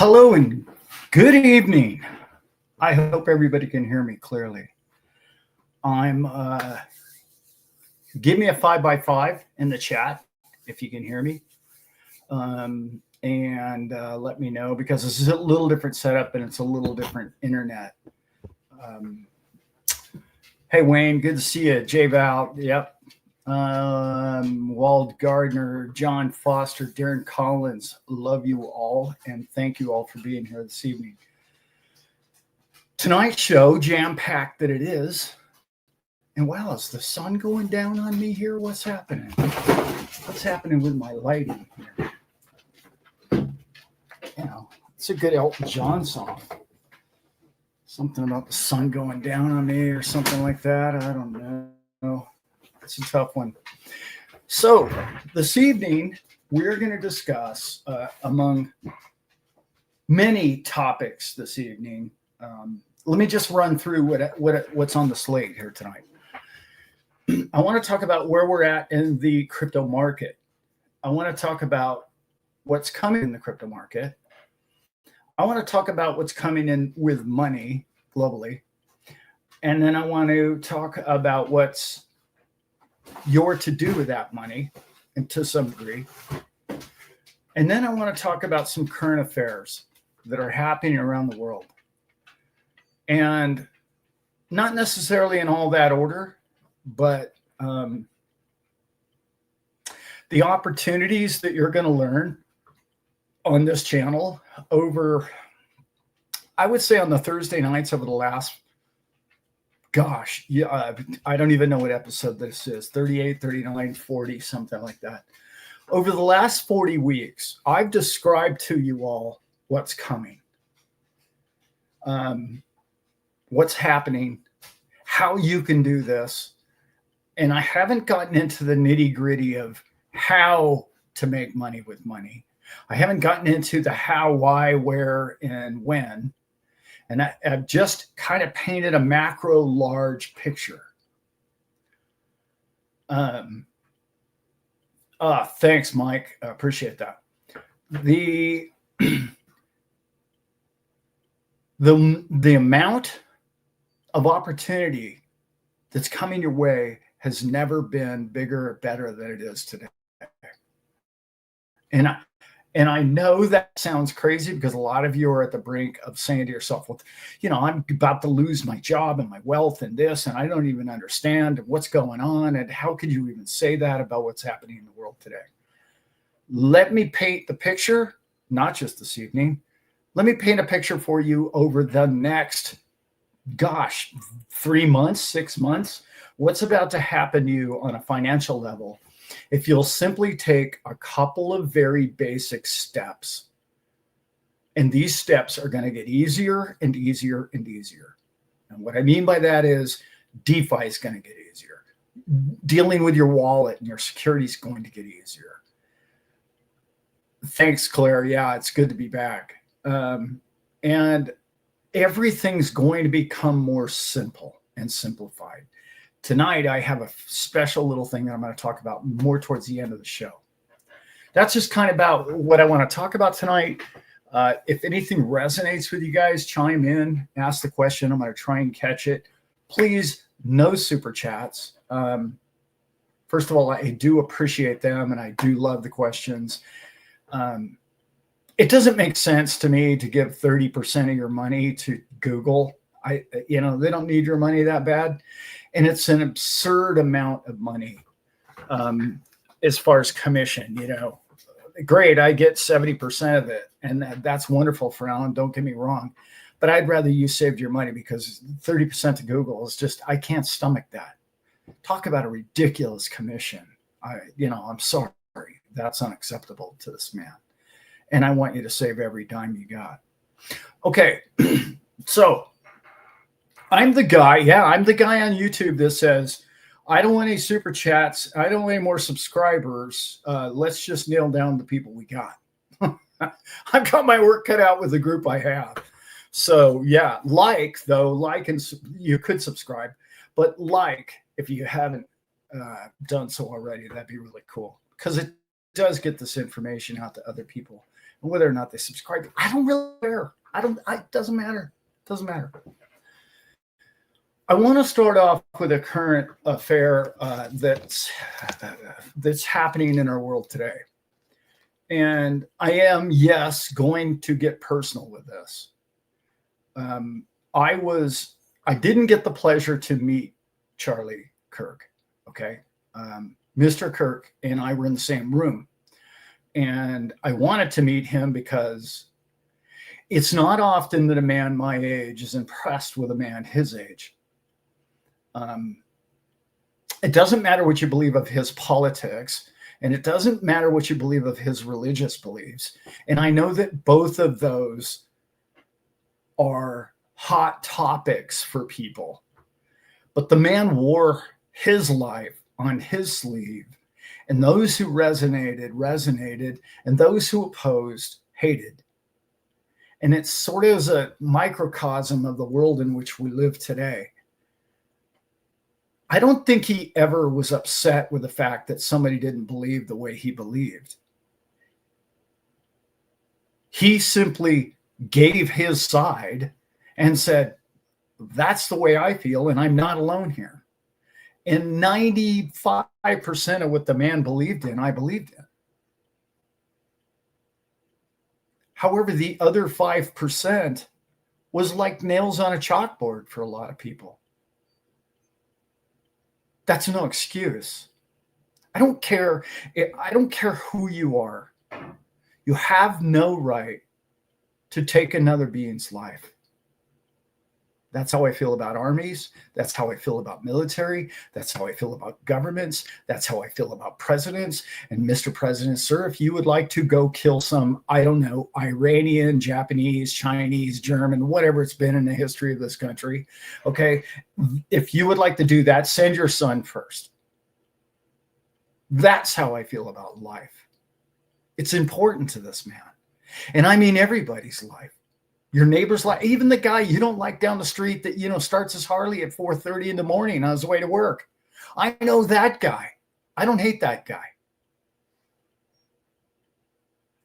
Hello and good evening. I hope everybody can hear me clearly. Give me a 5x5 in the chat if you can hear me. And let me know, because this is a little different setup and it's a little different internet. Hey, Wayne, good to see you. J Val, yep. Wald Gardner, John Foster, Darren Collins, love you all, and thank you all for being here this evening. Tonight's show, jam-packed that it is. And wow, is the sun going down on me here? What's happening? What's happening with my lighting here? You know, it's a good Elton John song. Something about the sun going down on me or something like that. I don't know. It's a tough one. So this evening, we're going to discuss, among many topics this evening, let me just run through what's on the slate here tonight. I want to talk about where we're at in the crypto market. I want to talk about what's coming in the crypto market. I want to talk about what's coming in with money globally. And then I want to talk about what's your to do with that money, and to some degree. And then I want to talk about some current affairs that are happening around the world. And not necessarily in all that order, but the opportunities that you're going to learn on this channel over, I would say on the Thursday nights over the last, gosh, yeah, I don't even know what episode this is, 38, 39, 40, something like that. Over the last 40 weeks, I've described to you all what's coming, what's happening, how you can do this. And I haven't gotten into the nitty-gritty of how to make money with money. I haven't gotten into the how, why, where, and when. And I've just kind of painted a macro large picture. Thanks, Mike. I appreciate that. The amount of opportunity that's coming your way has never been bigger or better than it is today. And I know that sounds crazy, because a lot of you are at the brink of saying to yourself, well, you know, I'm about to lose my job and my wealth and this, and I don't even understand what's going on. And how could you even say that about what's happening in the world today? Let me paint the picture, not just this evening. Let me paint a picture for you over the next, 3 months, 6 months. What's about to happen to you on a financial level if you'll simply take a couple of very basic steps. And these steps are going to get easier and easier and easier. And what I mean by that is DeFi is going to get easier. Dealing with your wallet and your security is going to get easier. Thanks, Claire. Yeah, it's good to be back. And everything's going to become more simple and simplified. Tonight, I have a special little thing that I'm going to talk about more towards the end of the show. That's just kind of about what I want to talk about tonight. If anything resonates with you guys, chime in, ask the question. I'm going to try and catch it. Please, no super chats. First of all, I do appreciate them, and I do love the questions. It doesn't make sense to me to give 30% of your money to Google. They don't need your money that bad. And it's an absurd amount of money as far as commission. Great, I get 70% of it, and that's wonderful for Alan, don't get me wrong. But I'd rather you saved your money, because 30% to Google is just, I can't stomach that. Talk about a ridiculous commission. I'm sorry, that's unacceptable to this man. And I want you to save every dime you got. Okay, so I'm the guy on YouTube that says, I don't want any super chats. I don't want any more subscribers. Let's just nail down the people we got. I've got my work cut out with the group I have. So yeah, like, and you could subscribe, but if you haven't done so already, that'd be really cool, because it does get this information out to other people and whether or not they subscribe. I don't really care. It doesn't matter. It doesn't matter. I want to start off with a current affair that's happening in our world today. And I am, yes, going to get personal with this. I didn't get the pleasure to meet Charlie Kirk, okay? Mr. Kirk and I were in the same room. And I wanted to meet him because it's not often that a man my age is impressed with a man his age. It doesn't matter what you believe of his politics, and it doesn't matter what you believe of his religious beliefs. And I know that both of those are hot topics for people. But the man wore his life on his sleeve, and those who resonated, and those who opposed hated. And it sort of is a microcosm of the world in which we live today. I don't think he ever was upset with the fact that somebody didn't believe the way he believed. He simply gave his side and said, that's the way I feel, and I'm not alone here. And 95% of what the man believed in, I believed in. However, the other 5% was like nails on a chalkboard for a lot of people. That's no excuse. I don't care who you are. You have no right to take another being's life. That's how I feel about armies. That's how I feel about military. That's how I feel about governments. That's how I feel about presidents. And Mr. President, sir, if you would like to go kill some, I don't know, Iranian, Japanese, Chinese, German, whatever it's been in the history of this country, okay, if you would like to do that, send your son first. That's how I feel about life. It's important to this man. And I mean everybody's life. Your neighbor's life, even the guy you don't like down the street that, starts his Harley at 4:30 in the morning on his way to work. I know that guy. I don't hate that guy.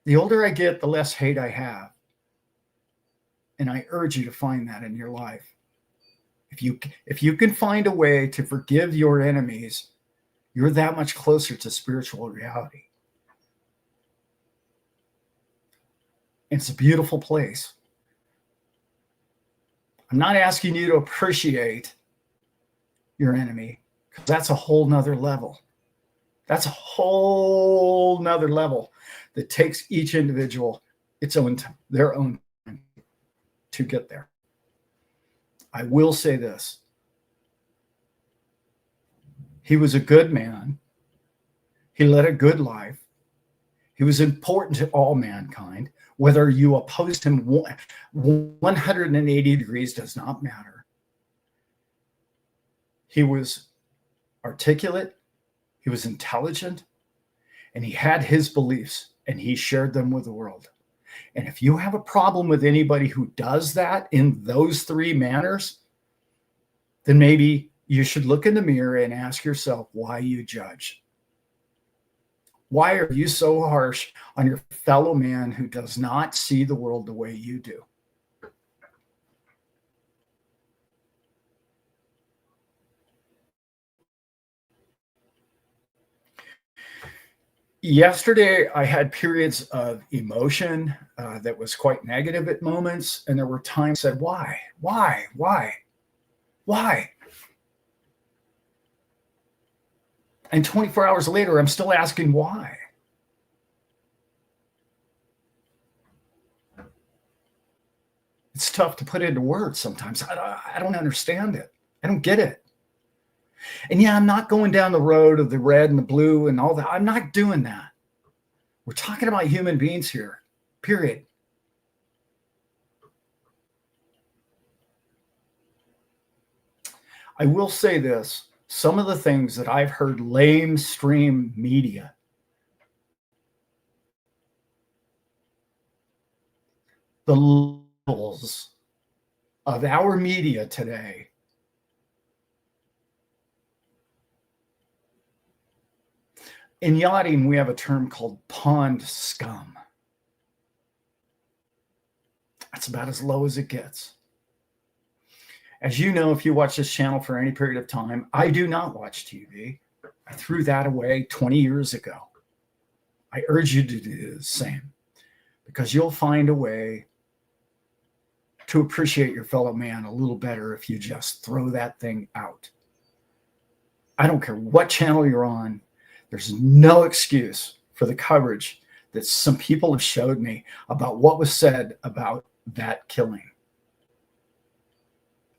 The older I get, the less hate I have. And I urge you to find that in your life. If you can find a way to forgive your enemies, you're that much closer to spiritual reality. It's a beautiful place. I'm not asking you to appreciate your enemy, because that's a whole nother level. That's a whole nother level that takes each individual their own time to get there. I will say this. He was a good man. He led a good life. He was important to all mankind. Whether you opposed him 180 degrees does not matter. He was articulate, he was intelligent, and he had his beliefs, and he shared them with the world. And if you have a problem with anybody who does that in those three manners, then maybe you should look in the mirror and ask yourself why you judge. Why are you so harsh on your fellow man who does not see the world the way you do? Yesterday, I had periods of emotion that was quite negative at moments. And there were times I said, why? And 24 hours later, I'm still asking why. It's tough to put into words sometimes. I don't understand it. I don't get it. And yeah, I'm not going down the road of the red and the blue and all that. I'm not doing that. We're talking about human beings here, period. I will say this. Some of the things that I've heard lamestream media, the levels of our media today, in yachting, we have a term called pond scum. That's about as low as it gets. As you know, if you watch this channel for any period of time, I do not watch TV. I threw that away 20 years ago. I urge you to do the same, because you'll find a way to appreciate your fellow man a little better if you just throw that thing out. I don't care what channel you're on. There's no excuse for the coverage that some people have showed me about what was said about that killing.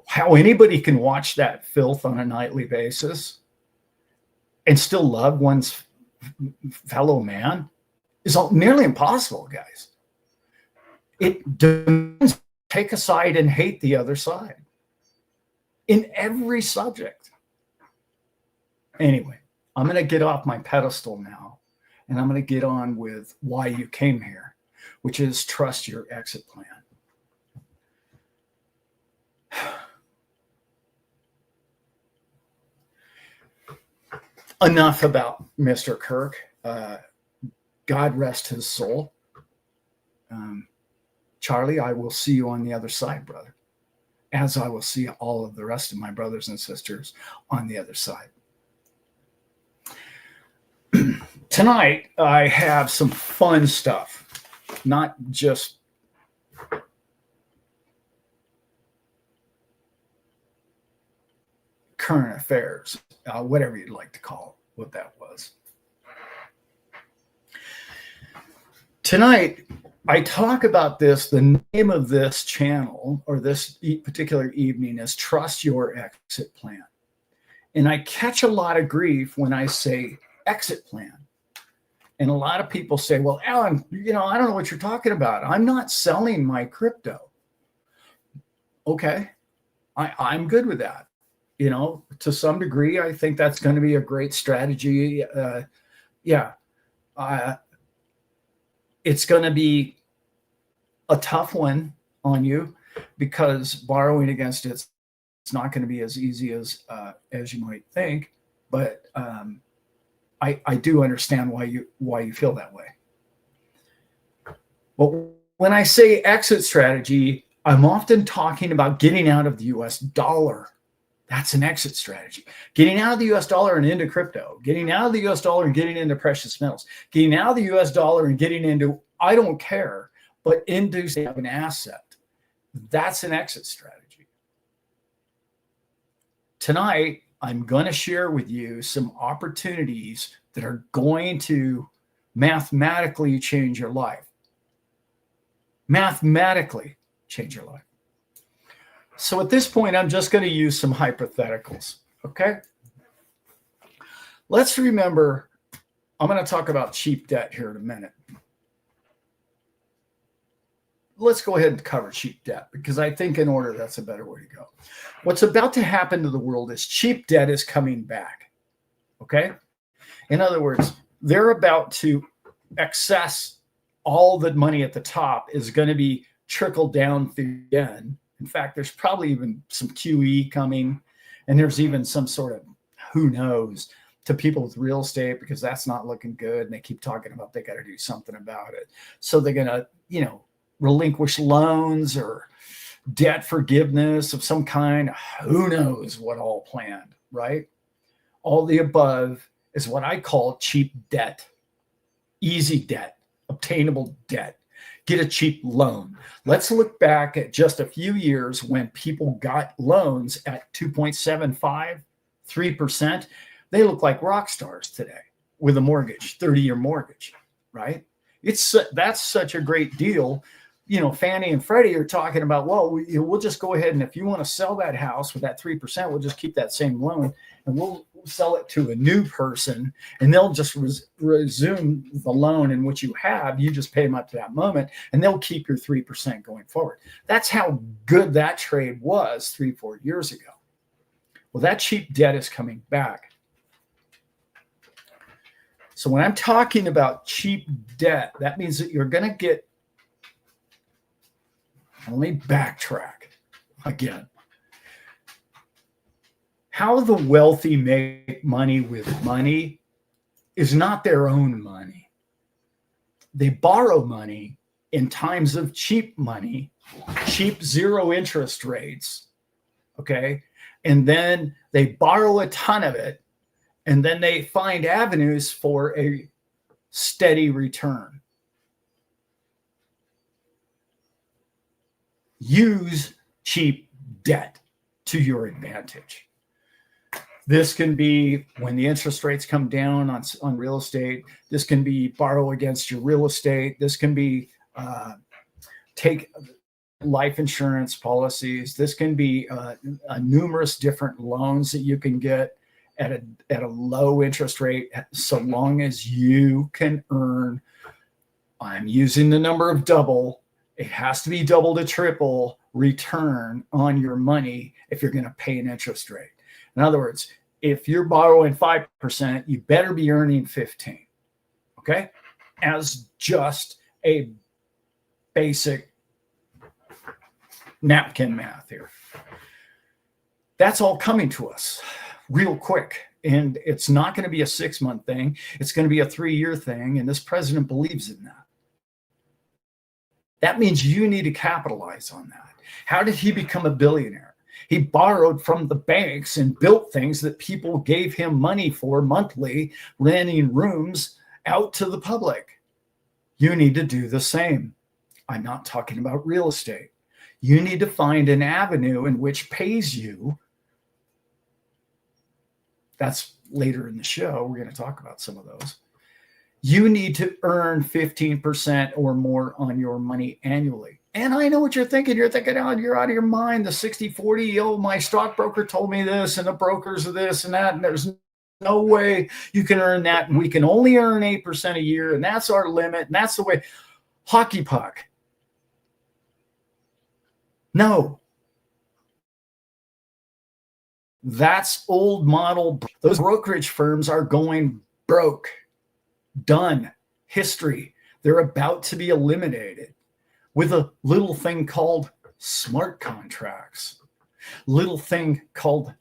How anybody can watch that filth on a nightly basis and still love one's fellow man is nearly impossible, guys. It demands take a side and hate the other side in every subject. Anyway, I'm going to get off my pedestal now, and I'm going to get on with why you came here, which is trust your exit plan. Enough about Mr. Kirk. God rest his soul. Charlie, I will see you on the other side, brother, as I will see all of the rest of my brothers and sisters on the other side. Tonight, I have some fun stuff, not just current affairs, whatever you'd like to call it, what that was. Tonight, I talk about this. The name of this channel or this particular evening is Trust Your Exit Plan. And I catch a lot of grief when I say exit plan. And a lot of people say, well, Alan, I don't know what you're talking about. I'm not selling my crypto. Okay, I'm good with that. To some degree, I think that's going to be a great strategy. It's going to be a tough one on you because borrowing against it's not going to be as easy as you might think. But I do understand why you feel that way. But when I say exit strategy, I'm often talking about getting out of the US dollar. That's an exit strategy. Getting out of the US dollar and into crypto, getting out of the US dollar and getting into precious metals, getting out of the US dollar and getting into, I don't care, but into an asset. That's an exit strategy. Tonight, I'm going to share with you some opportunities that are going to mathematically change your life. Mathematically change your life. So at this point, I'm just going to use some hypotheticals, okay? Let's remember, I'm going to talk about cheap debt here in a minute. Let's go ahead and cover cheap debt because I think in order, that's a better way to go. What's about to happen to the world is cheap debt is coming back, okay? In other words, they're about to access all the money at the top is going to be trickled down through again. In fact, there's probably even some QE coming, and there's even some sort of, who knows, to people with real estate because that's not looking good. And they keep talking about they got to do something about it. So they're going to, relinquish loans or debt forgiveness of some kind. Who knows what all planned, right? All the above is what I call cheap debt, easy debt, obtainable debt. Get a cheap loan. Let's look back at just a few years when people got loans at 2.75, 3%. They look like rock stars today with a mortgage, 30-year mortgage, right? That's such a great deal. Fannie and Freddie are talking about, well, we'll just go ahead and if you want to sell that house with that 3%, we'll just keep that same loan and we'll sell it to a new person and they'll just resume the loan in which you have. You just pay them up to that moment and they'll keep your 3% going forward. That's how good that trade was 3-4 years ago. Well, that cheap debt is coming back. So when I'm talking about cheap debt, that means that you're going to get, let me backtrack again. How the wealthy make money with money is not their own money. They borrow money in times of cheap money, cheap zero interest rates, okay? And then they borrow a ton of it, and then they find avenues for a steady return. Use cheap debt to your advantage. This can be when the interest rates come down on real estate. This can be borrow against your real estate. This can be take life insurance policies. This can be numerous different loans that you can get at a low interest rate, so long as you can earn, I'm using the number of double, it has to be double to triple return on your money if you're going to pay an interest rate. In other words, if you're borrowing 5%, you better be earning 15, okay? As just a basic napkin math here. That's all coming to us real quick. And it's not going to be a 6-month thing. It's going to be a 3-year thing. And this president believes in that. That means you need to capitalize on that. How did he become a billionaire? He borrowed from the banks and built things that people gave him money for monthly, renting rooms out to the public. You need to do the same. I'm not talking about real estate. You need to find an avenue in which pays you. That's later in the show. We're going to talk about some of those. You need to earn 15% or more on your money annually. And I know what you're thinking. You're thinking, oh, you're out of your mind. The 60-40, oh, my stockbroker told me this, and the brokers are this and that, and there's no way you can earn that. And we can only earn 8% a year, and that's our limit, and that's the way. Hockey puck. No. That's old model. Those brokerage firms are going broke. Done. History. They're about to be eliminated with a little thing called smart contracts. Little thing called,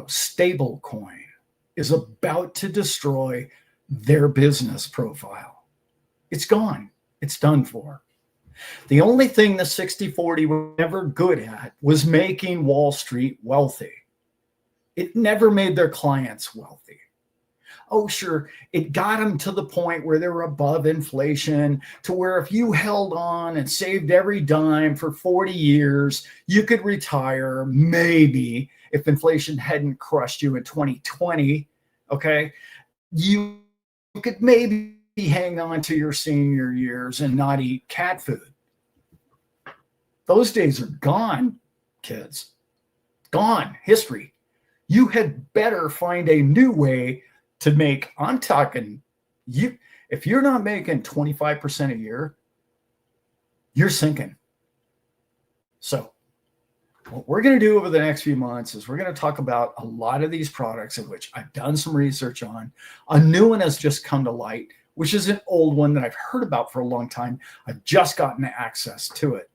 stable coin is about to destroy their business profile. It's gone. It's done for. The only thing the 60-40 was never good at was making Wall Street wealthy. It never made their clients wealthy. Oh, sure, it got them to the point where they were above inflation, to where if you held on and saved every dime for 40 years, you could retire maybe if inflation hadn't crushed you in 2020, okay? You could maybe hang on to your senior years and not eat cat food. Those days are gone, kids. Gone. History. You had better find a new way to make, I'm talking, if you're not making 25% a year, you're sinking. So what we're going to do over the next few months is we're going to talk about a lot of these products, of which I've done some research on. A new one has just come to light, which is an old one that I've heard about for a long time. I've just gotten access to it.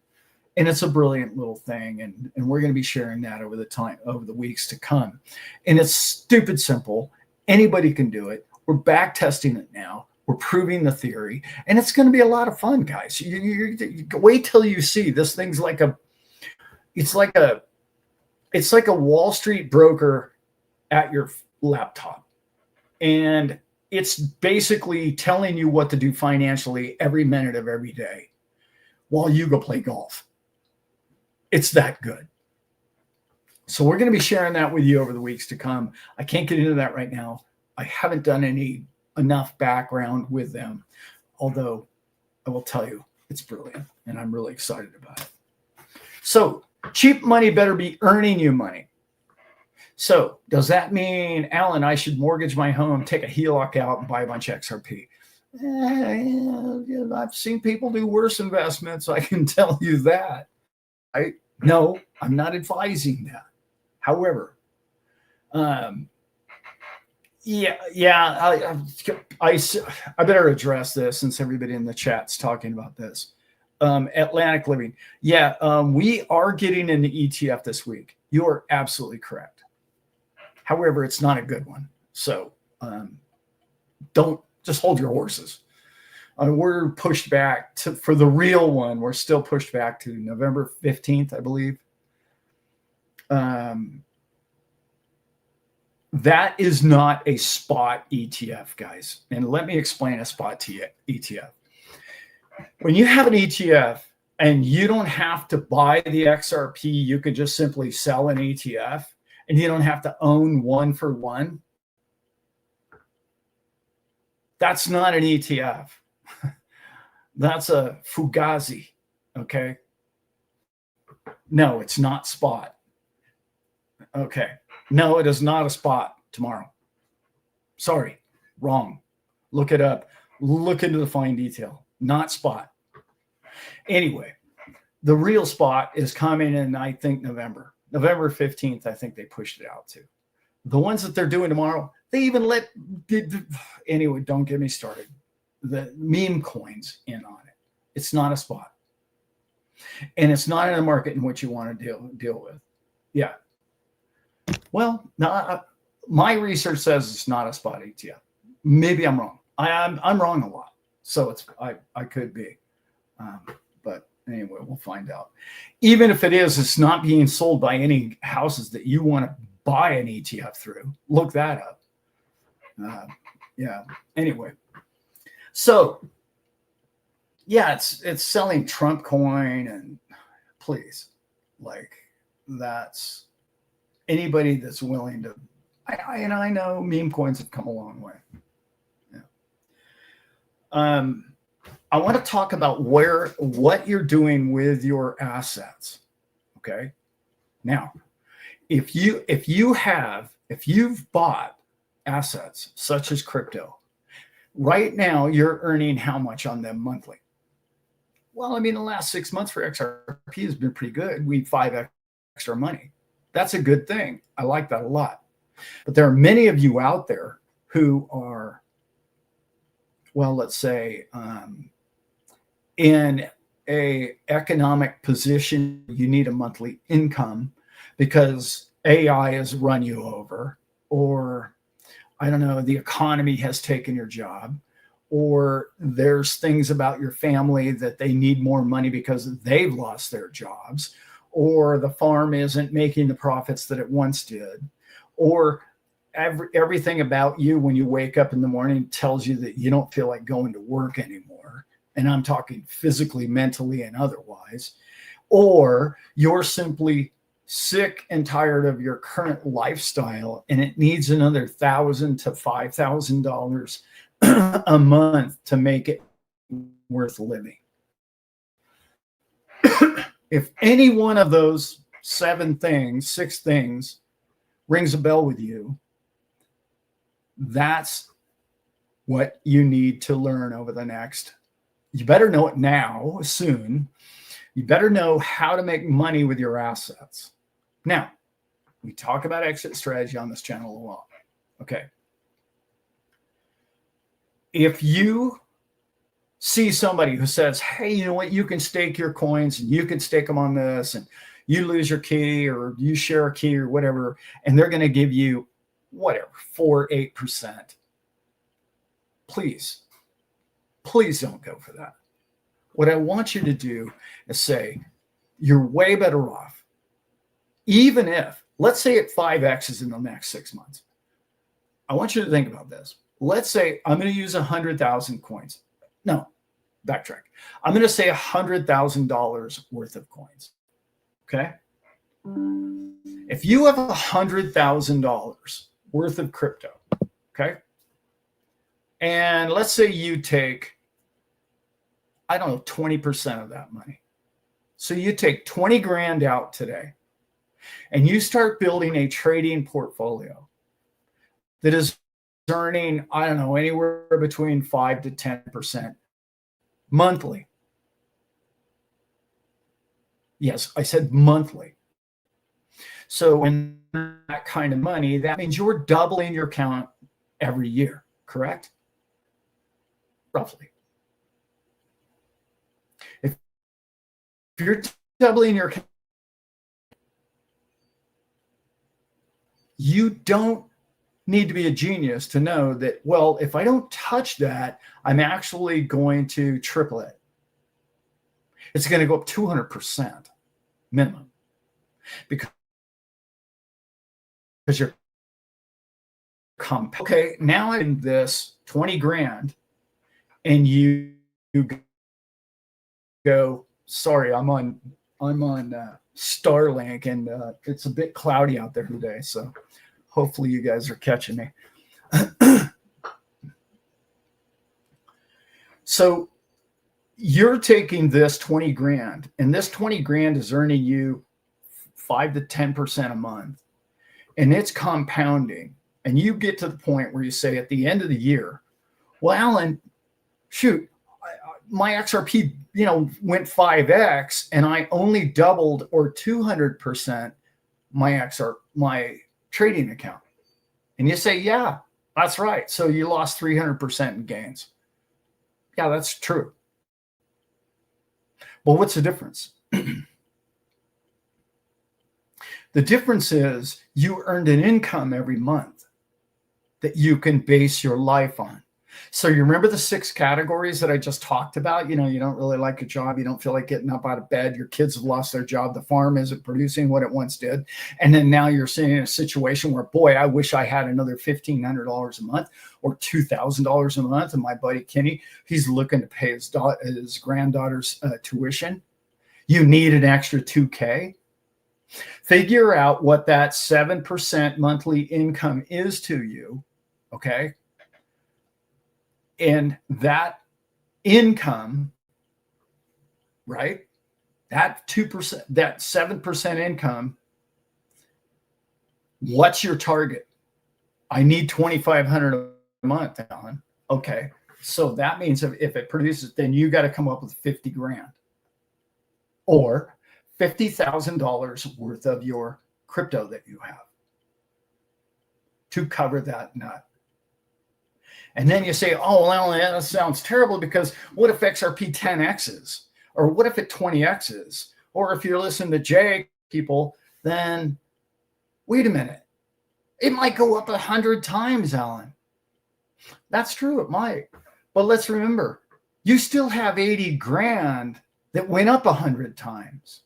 And it's a brilliant little thing. And we're going to be sharing that over the weeks to come. And it's stupid simple. Anybody can do it. We're back testing it now. We're proving the theory. And it's going to be a lot of fun, guys. You wait till you see this thing's like it's like a Wall Street broker at your laptop. And it's basically telling you what to do financially every minute of every day while you go play golf. It's that good. So we're going to be sharing that with you over the weeks to come. I can't get into that right now. I haven't done enough background with them, although I will tell you it's brilliant and I'm really excited about it. So cheap money better be earning you money. So does that mean, Alan, I should mortgage my home, take a HELOC out and buy a bunch of XRP? I've seen people do worse investments. I can tell you that. No, I'm not advising that. However, I better address this since everybody in the chat's talking about this. Atlantic Living. We are getting an ETF this week. You are absolutely correct. However, it's not a good one. So don't just hold your horses. We're pushed back for the real one. We're still pushed back to November 15th, I believe. That is not a spot ETF, guys. And let me explain a spot ETF. When you have an ETF and you don't have to buy the XRP, you could just simply sell an ETF and you don't have to own one for one. That's not an ETF. That's a Fugazi, okay? No, it's not spot. Okay. No, it is not a spot tomorrow. Sorry, wrong. Look it up. Look into the fine detail. Not spot. Anyway, the real spot is coming in, I think, November 15th. I think they pushed it out to. The ones that they're doing tomorrow, they even anyway, don't get me started. The meme coins in on it. It's not a spot. And it's not in a market in which you want to deal with. Yeah. Well, my research says it's not a spot ETF. Maybe I'm wrong. I'm wrong a lot. So I could be. But anyway, we'll find out. Even if it is, it's not being sold by any houses that you want to buy an ETF through. Look that up. Yeah. Anyway. So yeah, it's selling Trump coin, and please, like, that's anybody that's willing to. I know meme coins have come a long way. Yeah. I want to talk about what you're doing with your assets. Okay. Now, if you've bought assets such as crypto, right now you're earning how much on them monthly? Well, I mean, the last 6 months for XRP has been pretty good. We 5x extra money. That's a good thing. I like that a lot. But there are many of you out there who are, well, let's say, in a economic position, you need a monthly income because AI has run you over, or I don't know, the economy has taken your job, or there's things about your family that they need more money because they've lost their jobs, or the farm isn't making the profits that it once did, or everything about you when you wake up in the morning tells you that you don't feel like going to work anymore. And I'm talking physically, mentally, and otherwise. Or you're simply sick and tired of your current lifestyle and it needs another $1,000 to $5,000 a month to make it worth living. If any one of those 6 things rings a bell with you, that's what you need to learn over the next. You better know it now, soon. You better know how to make money with your assets. Now, we talk about exit strategy on this channel a lot. Okay. If you see somebody who says, hey, you know what, you can stake your coins and you can stake them on this, and you lose your key or you share a key or whatever, and they're going to give you whatever, 4-8%. Please don't go for that. What I want you to do is say, you're way better off. Even if, let's say it 5X's in the next 6 months. I want you to think about this. Let's say I'm going to use 100,000 coins. No, backtrack. I'm going to say $100,000 worth of coins. Okay. If you have $100,000 worth of crypto, okay, and let's say you take, I don't know, 20% of that money. So you take 20 grand out today and you start building a trading portfolio that is earning, I don't know, anywhere between 5 to 10% monthly. Yes, I said monthly. So in that kind of money, that means you're doubling your account every year, correct? Roughly. If you're doubling your account, you don't need to be a genius to know that, well, if I don't touch that, I'm actually going to triple it. It's going to go up 200% minimum, because you're okay. Now in this 20 grand, and you go, sorry, I'm on Starlink, and it's a bit cloudy out there today, so hopefully you guys are catching me. So you're taking this 20 grand, and this 20 grand is earning you 5 to 10% a month, and it's compounding. And you get to the point where you say at the end of the year, well, Alan, shoot, my XRP, went 5x, and I only doubled or 200% my trading account. And you say, yeah, that's right. So you lost 300% in gains. Yeah, that's true. Well, what's the difference? The difference is you earned an income every month that you can base your life on. So you remember the 6 categories that I just talked about? You don't really like a job. You don't feel like getting up out of bed. Your kids have lost their job. The farm isn't producing what it once did. And then now you're sitting in a situation where, boy, I wish I had another $1,500 a month or $2,000 a month. And my buddy Kenny, he's looking to pay his granddaughter's tuition. You need an extra $2K. Figure out what that 7% monthly income is to you, okay? And that income, right? That 2%, that 7% income, what's your target? I need $2,500 a month, Alan. Okay. So that means if it produces, then you got to come up with 50 grand or $50,000 worth of your crypto that you have to cover that nut. And then you say, oh, well, that sounds terrible, because what if XRP 10Xs? Or what if it 20Xs? Or if you're listening to Jay people, then wait a minute. It might go up 100 times, Alan. That's true, it might. But let's remember, you still have 80 grand that went up 100 times.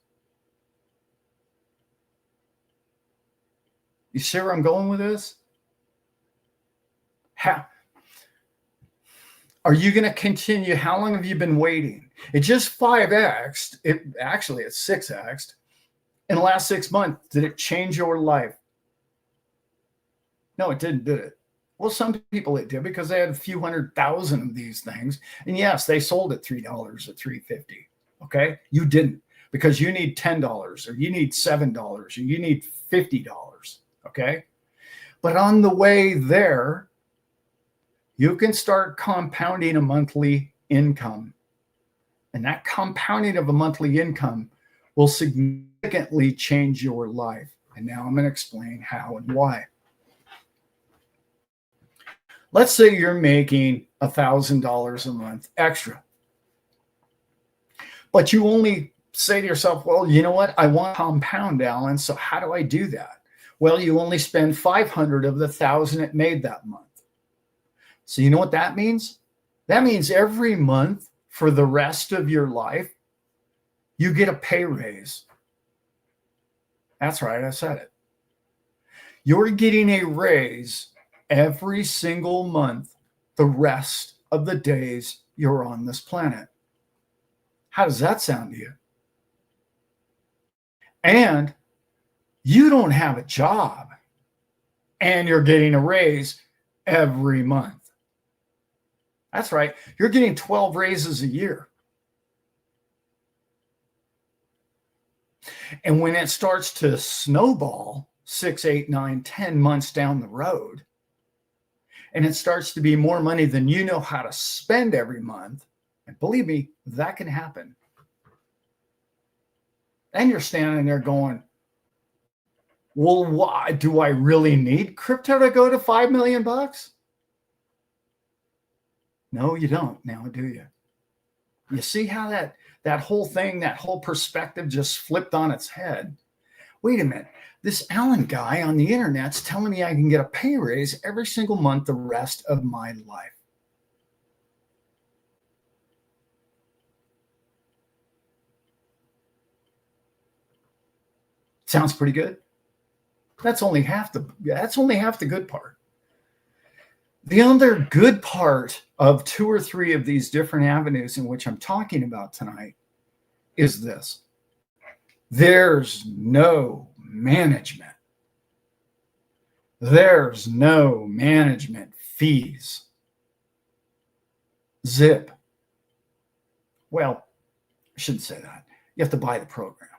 You see where I'm going with this? Are you going to continue? How long have you been waiting? It just 5x'd. It's 6x'd in the last 6 months. Did it change your life? No, it didn't, did it? Well, some people it did, because they had a few 100,000 of these things. And yes, they sold at $3 or $3.50. Okay. You didn't, because you need $10 or you need $7 or you need $50. Okay. But on the way there, you can start compounding a monthly income. And that compounding of a monthly income will significantly change your life. And now I'm going to explain how and why. Let's say you're making $1,000 a month extra, but you only say to yourself, well, you know what? I want to compound, Alan. So how do I do that? Well, you only spend 500 of the 1,000 it made that month. So you know what that means? That means every month for the rest of your life, you get a pay raise. That's right, I said it. You're getting a raise every single month the rest of the days you're on this planet. How does that sound to you? And you don't have a job, and you're getting a raise every month. That's right. You're getting 12 raises a year. And when it starts to snowball 6, 8, 9, 10 months down the road, and it starts to be more money than you know how to spend every month, and believe me, that can happen. And you're standing there going, well, why do I really need crypto to go to $5 million? No, you don't now, do you? You see how that whole thing, that whole perspective just flipped on its head? wait a minute, this Alan guy on the internet's telling me I can get a pay raise every single month the rest of my life. Sounds pretty good. That's only half the good part. The other good part of 2 or 3 of these different avenues in which I'm talking about tonight is this. There's no management. There's no management fees. Zip. Well, I shouldn't say that. You have to buy the program.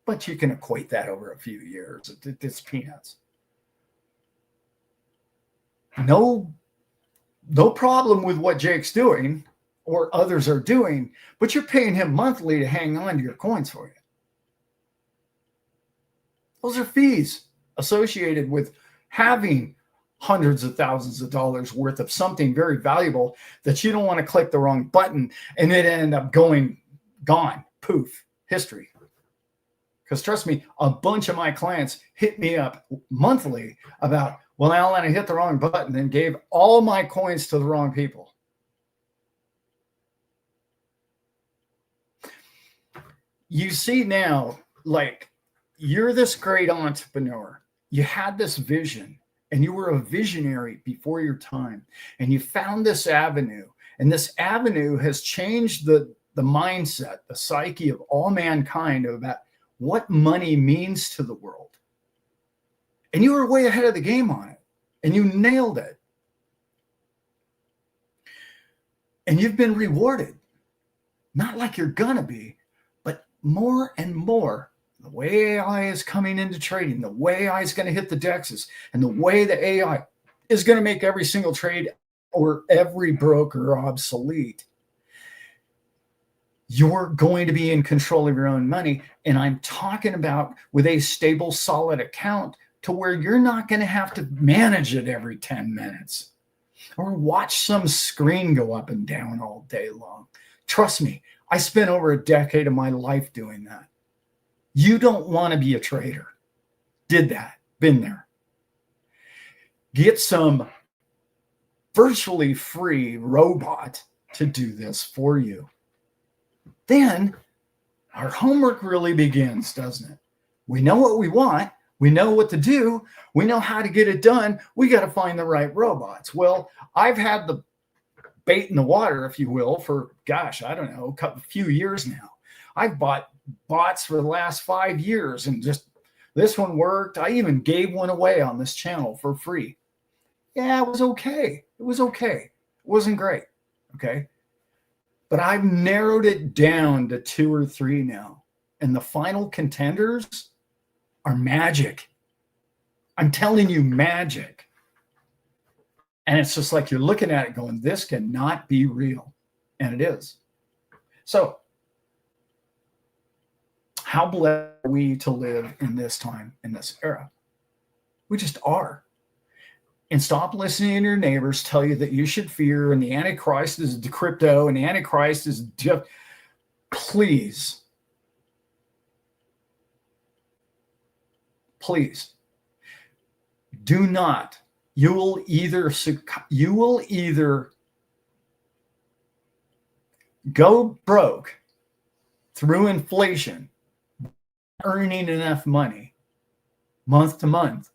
But you can equate that over a few years. It's peanuts. No problem with what Jake's doing or others are doing, but you're paying him monthly to hang on to your coins for you. Those are fees associated with having hundreds of thousands of dollars worth of something very valuable that you don't want to click the wrong button and it end up gone, poof, history. Because trust me, a bunch of my clients hit me up monthly about, well, Alan, I hit the wrong button and gave all my coins to the wrong people. You see now, like, you're this great entrepreneur. You had this vision and you were a visionary before your time. And you found this avenue. And this avenue has changed the mindset, the psyche of all mankind about what money means to the world. And you were way ahead of the game on it. And you nailed it. And you've been rewarded. Not like you're gonna be, but more and more. The way AI is coming into trading, the way AI is going to hit the DEXs, and the way the AI is going to make every single trade or every broker obsolete. You're going to be in control of your own money. And I'm talking about with a stable, solid account to where you're not going to have to manage it every 10 minutes or watch some screen go up and down all day long. Trust me, I spent over a decade of my life doing that. You don't want to be a trader. Did that, been there. Get some virtually free robot to do this for you. Then our homework really begins, doesn't it? We know what we want. We know what to do. We know how to get it done. We got to find the right robots. Well, I've had the bait in the water, if you will, for, gosh, I don't know, a few years now. I've bought bots for the last 5 years and just this one worked. I even gave one away on this channel for free. Yeah, it was okay. It was okay. It wasn't great. Okay. But I've narrowed it down to 2 or 3 now. And the final contenders are magic. I'm telling you, magic. And it's just like you're looking at it going, this cannot be real. And it is. So, how blessed are we to live in this time, in this era? We just are. And stop listening to your neighbors tell you that you should fear and the Antichrist is the crypto and the Antichrist is just, please. Please. Do not. You will either go broke through inflation, earning enough money month to month,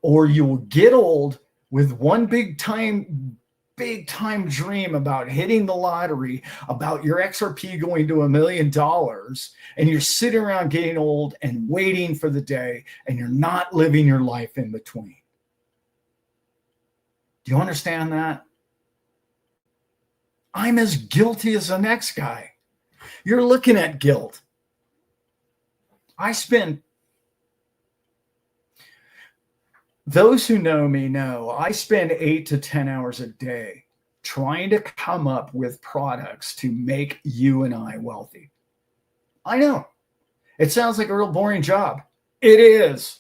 or you will get old with one big time dream about hitting the lottery, about your XRP going to $1 million, and you're sitting around getting old and waiting for the day, and you're not living your life in between. Do you understand that? I'm as guilty as the next guy. You're looking at guilt. Those who know me know I spend 8 to 10 hours a day trying to come up with products to make you and I wealthy. I know. It sounds like a real boring job. It is.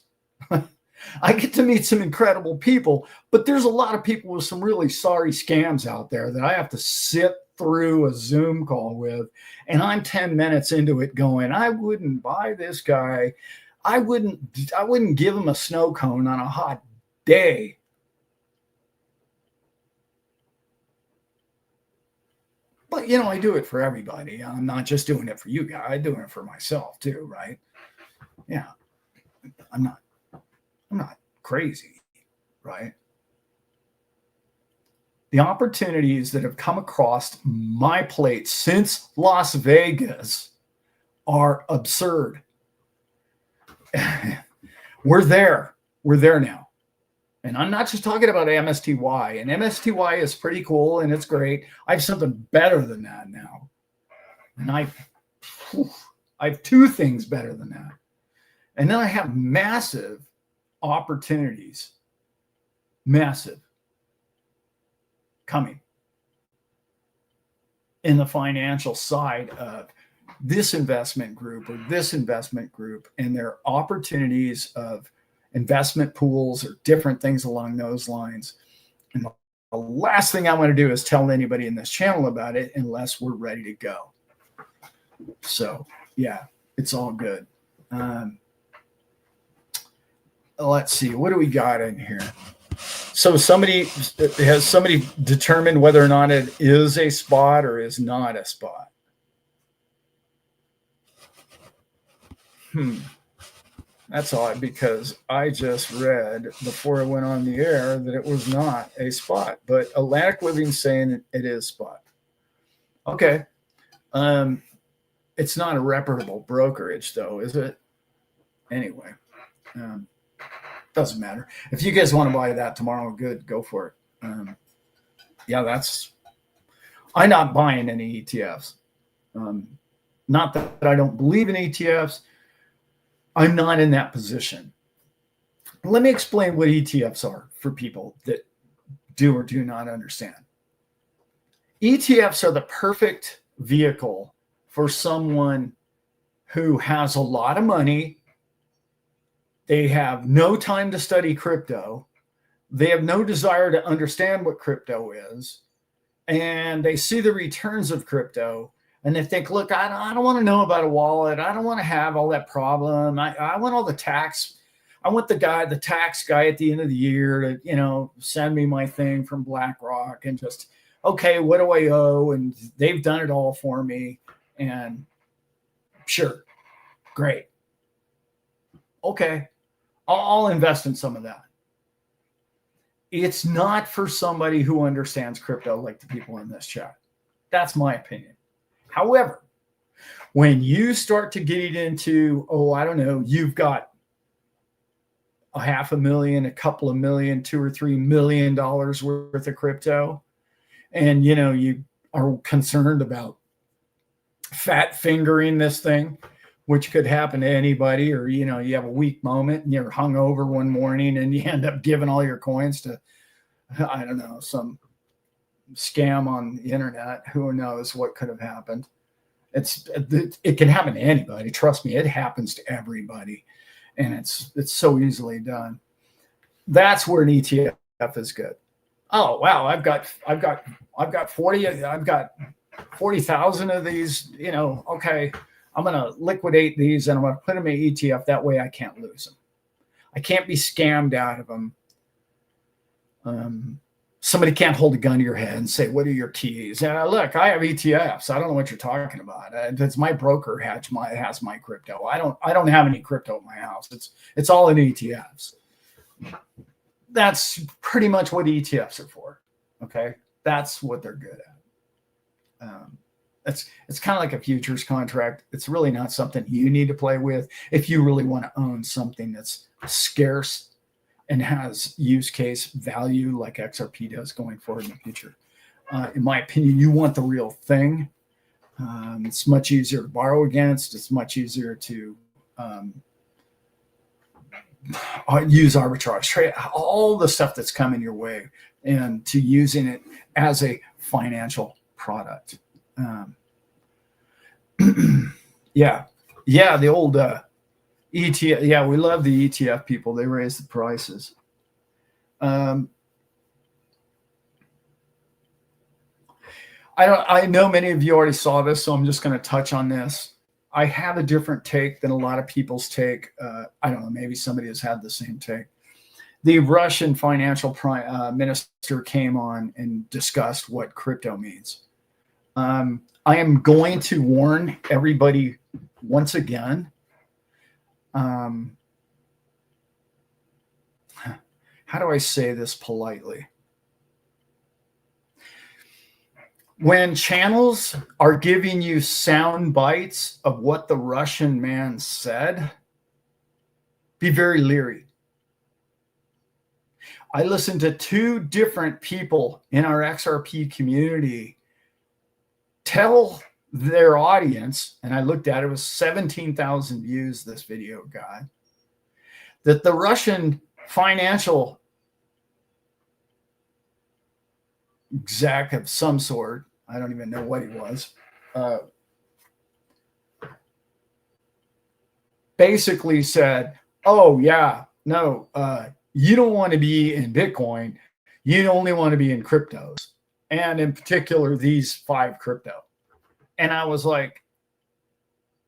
I get to meet some incredible people, but there's a lot of people with some really sorry scams out there that I have to sit through a Zoom call with, and I'm 10 minutes into it going, I wouldn't buy this guy. I wouldn't give him a snow cone on a hot day. But, I do it for everybody. I'm not just doing it for you guys. I'm doing it for myself too, right? Yeah. I'm not crazy, right? The opportunities that have come across my plate since Las Vegas are absurd. We're there now. And I'm not just talking about MSTY, and MSTY is pretty cool and it's great. I have something better than that now. And I have two things better than that. And then I have massive opportunities, massive, coming in the financial side of this investment group or this investment group, and their opportunities of investment pools or different things along those lines. And the last thing I want to do is tell anybody in this channel about it unless we're ready to go. So yeah, it's all good. Let's see, what do we got in here? So has somebody determined whether or not it is a spot or is not a spot? That's odd, because I just read before I went on the air that it was not a spot, but Atlantic Living's saying it is spot. Okay. It's not a reputable brokerage though, is it? Anyway, doesn't matter. If you guys want to buy that tomorrow, good, go for it. Yeah, I'm not buying any ETFs. Not that I don't believe in ETFs. I'm not in that position. Let me explain what ETFs are for people that do or do not understand. ETFs are the perfect vehicle for someone who has a lot of money. They have no time to study crypto. They have no desire to understand what crypto is. And they see the returns of crypto. And they think, look, I don't want to know about a wallet. I don't want to have all that problem. I want all the tax. I want the tax guy at the end of the year to, send me my thing from BlackRock and just, okay, what do I owe? And they've done it all for me. And sure, great. Okay, I'll invest in some of that. It's not for somebody who understands crypto like the people in this chat. That's my opinion. However, when you start to get into, I don't know, you've got $500,000, a couple of million, $2 or $3 million worth of crypto, and you are concerned about fat fingering this thing, which could happen to anybody, or you have a weak moment and you're hungover one morning and you end up giving all your coins to, I don't know, some scam on the internet. Who knows what could have happened? It can happen to anybody. Trust me, it happens to everybody, and it's so easily done. That's where an ETF is good. Oh wow, I've got 40,000 of these. Okay, I'm gonna liquidate these and I'm gonna put them in an ETF. That way, I can't lose them. I can't be scammed out of them. Somebody can't hold a gun to your head and say, what are your keys? And look, I have ETFs. I don't know what you're talking about. It's my broker has my crypto. I don't have any crypto in my house. It's all in ETFs. That's pretty much what ETFs are for. Okay. That's what they're good at. It's kind of like a futures contract. It's really not something you need to play with if you really want to own something that's scarce and has use case value like XRP does going forward in the future. In my opinion, you want the real thing. It's much easier to borrow against. It's much easier to use arbitrage, trade, all the stuff that's coming your way, and to using it as a financial product. Yeah, the old ETF. Yeah, we love the ETF people. They raise the prices. I know many of you already saw this, so I'm just going to touch on this. I have a different take than a lot of people's take. I don't know, maybe somebody has had the same take. The Russian financial minister came on and discussed what crypto means. I am going to warn everybody once again. How do I say this politely? When channels are giving you sound bites of what the Russian man said, be very leery. I listened to 2 different people in our XRP community tell their audience, and I looked at it, was 17,000 views this video got, that the Russian financial exec of some sort, I don't even know what he was, basically said, oh yeah, no, you don't want to be in Bitcoin, you only want to be in cryptos, and in particular these 5 crypto. And I was like,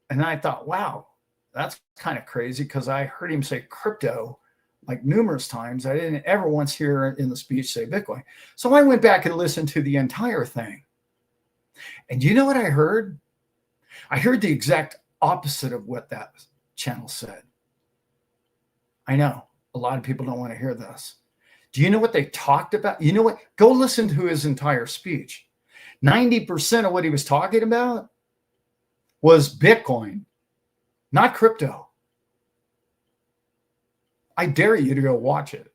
and I thought, wow, that's kind of crazy, because I heard him say crypto like numerous times. I didn't ever once hear in the speech say Bitcoin. So I went back and listened to the entire thing. And you know what I heard? I heard the exact opposite of what that channel said. I know a lot of people don't want to hear this. Do you know what they talked about? You know what? Go listen to his entire speech. 90% of what he was talking about was Bitcoin, not crypto. I dare you to go watch it.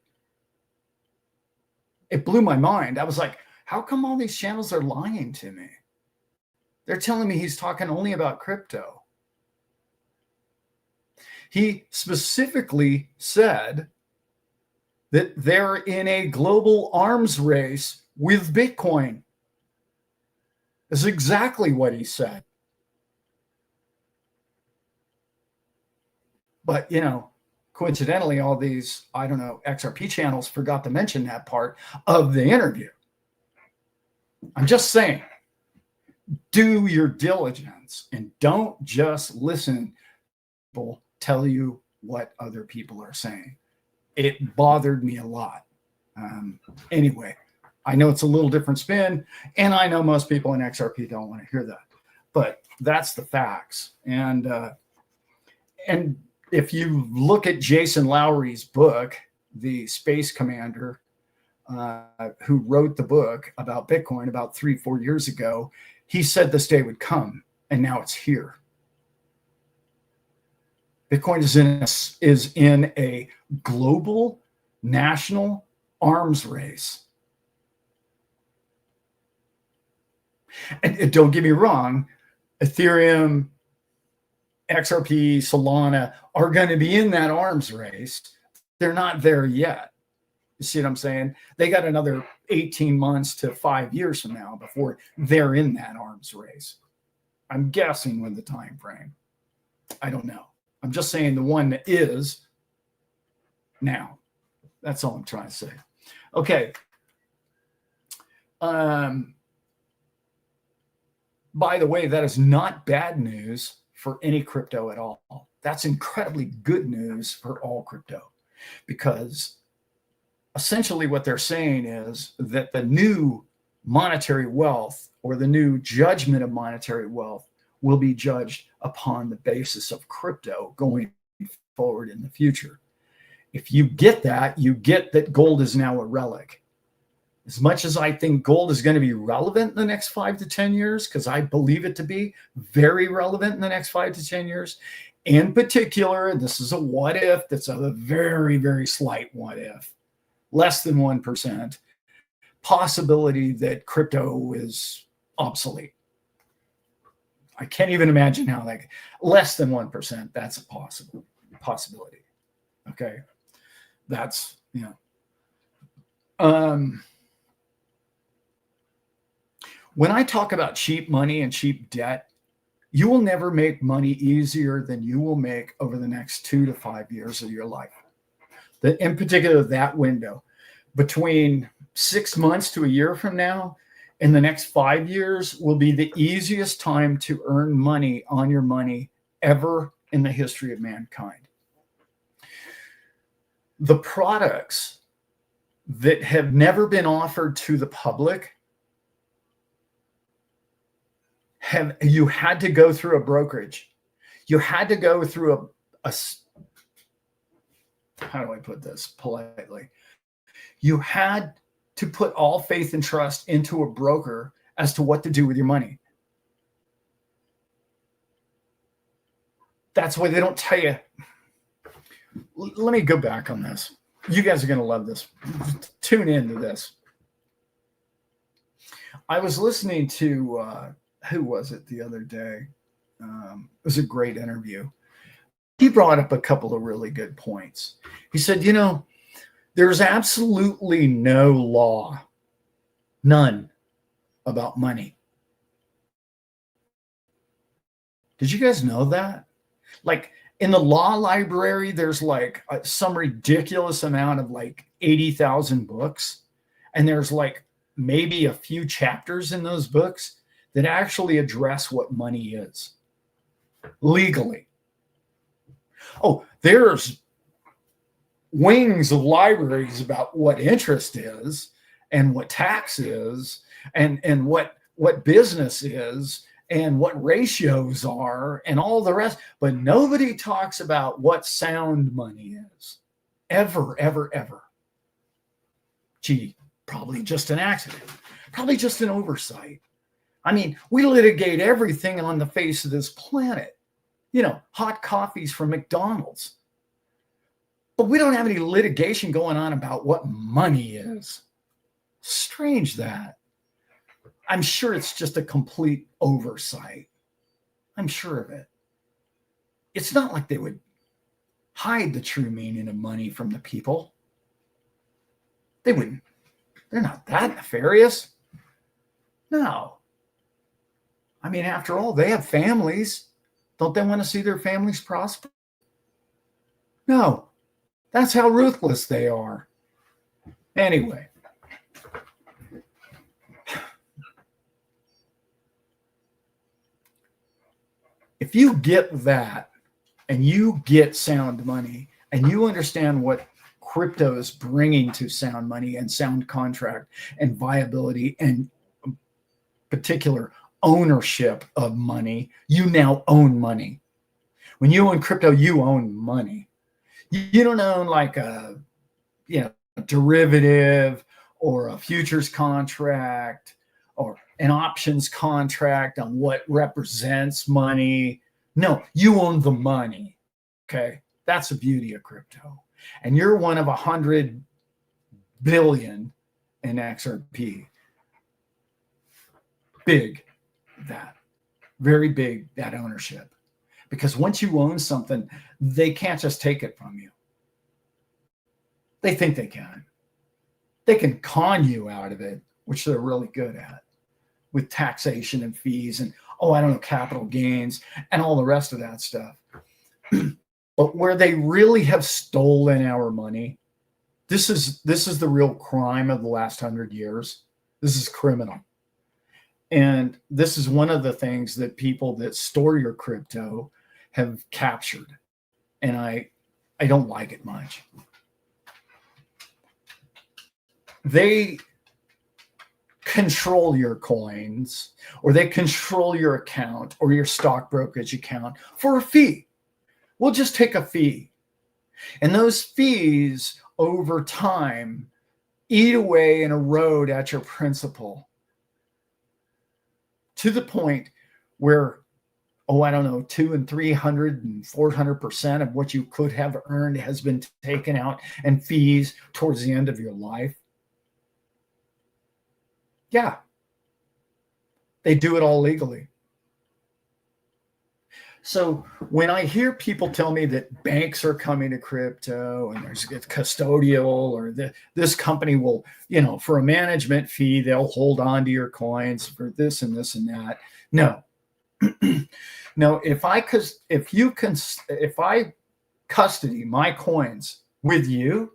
It blew my mind. I was like, how come all these channels are lying to me? They're telling me he's talking only about crypto. He specifically said that they're in a global arms race with Bitcoin. That's exactly what he said. But, you know, coincidentally, all these, I don't know, XRP channels forgot to mention that part of the interview. I'm just saying, do your diligence and don't just listen to people tell you what other people are saying. It bothered me a lot. Anyway, I know it's a little different spin, and I know most people in XRP don't want to hear that, but that's the facts. And if you look at Jason Lowry's book, The Space Commander, who wrote the book about Bitcoin about 3-4 years ago, he said this day would come, and now it's here. Bitcoin is in a global national arms race. And don't get me wrong, Ethereum, XRP, Solana are going to be in that arms race. They're not there yet. You see what I'm saying? They got another 18 months to 5 years from now before they're in that arms race. I'm guessing with the time frame. I don't know. I'm just saying the one that is now. That's all I'm trying to say. Okay. By the way, that is not bad news for any crypto at all. That's incredibly good news for all crypto, because essentially what they're saying is that the new monetary wealth, or the new judgment of monetary wealth, will be judged upon the basis of crypto going forward in the future. If you get that, you get that gold is now a relic. As much as I think gold is going to be relevant in the next 5 to 10 years, because I believe it to be very relevant in the next 5 to 10 years, in particular, and this is a what if, that's a very, very slight what if, less than 1% possibility that crypto is obsolete. I can't even imagine how that, less than 1%, that's a possibility. Okay. That's, you know, when I talk about cheap money and cheap debt, you will never make money easier than you will make over the next 2 to 5 years of your life. In particular, that window between 6 months to a year from now in the next 5 years will be the easiest time to earn money on your money ever in the history of mankind. The products that have never been offered to the public you had to go through a brokerage. You had to go through a how do I put this politely? You had to put all faith and trust into a broker as to what to do with your money. That's why they don't tell you. Let me go back on this. You guys are going to love this. Tune into this. I was listening to, who was it the other day? It was a great interview. He brought up a couple of really good points. He said, you know, there's absolutely no law, none, about money. Did you guys know that? Like in the law library, there's like some ridiculous amount of like 80,000 books. And there's like maybe a few chapters in those books that actually address what money is legally. Oh, there's wings of libraries about what interest is and what tax is and what business is and what ratios are and all the rest. But nobody talks about what sound money is. Ever, ever, ever. Gee, probably just an accident. Probably just an oversight. I mean, we litigate everything on the face of this planet. You know, hot coffees from McDonald's. But we don't have any litigation going on about what money is. Strange that. I'm sure it's just a complete oversight. I'm sure of it. It's not like they would hide the true meaning of money from the people. They wouldn't. They're not that nefarious. No. I mean, after all, they have families. Don't they want to see their families prosper? No. That's how ruthless they are. Anyway. If you get that and you get sound money and you understand what crypto is bringing to sound money and sound contract and viability and particular ownership of money, you now own money. When you own crypto, you own money. You don't own like a derivative or a futures contract or an options contract on what represents money. No, you own the money. Okay. That's the beauty of crypto. And you're one of 100 billion in XRP. Big, that. Very big, that ownership. Because once you own something, they can't just take it from you. They think they can. They can con you out of it, which they're really good at, with taxation and fees and, capital gains and all the rest of that stuff. But where they really have stolen our money, this is the real crime of the last 100 years. This is criminal. And this is one of the things that people that store your crypto have captured. And I don't like it much. They control your coins, or they control your account or your stock brokerage account for a fee. We'll just take a fee. And those fees over time eat away and erode at your principal to the point where, 200 and 300 and 400% of what you could have earned has been taken out in fees towards the end of your life. Yeah. They do it all legally. So when I hear people tell me that banks are coming to crypto and there's a custodial or this company will, for a management fee, they'll hold on to your coins for this and this and that. No, no. If I custody my coins with you,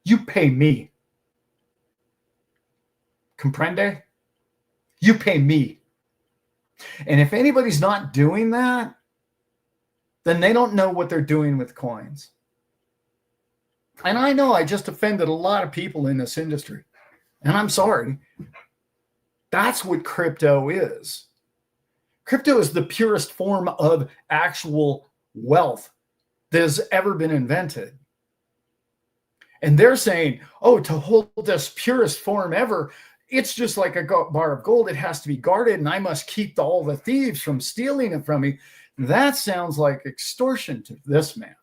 you pay me. Comprende? You pay me. And if anybody's not doing that, then they don't know what they're doing with coins. And I know I just offended a lot of people in this industry. And I'm sorry. That's what crypto is. Crypto is the purest form of actual wealth that has ever been invented. And they're saying, oh, to hold this purest form ever, it's just like a bar of gold. It has to be guarded, and I must keep all the thieves from stealing it from me. That sounds like extortion to this man.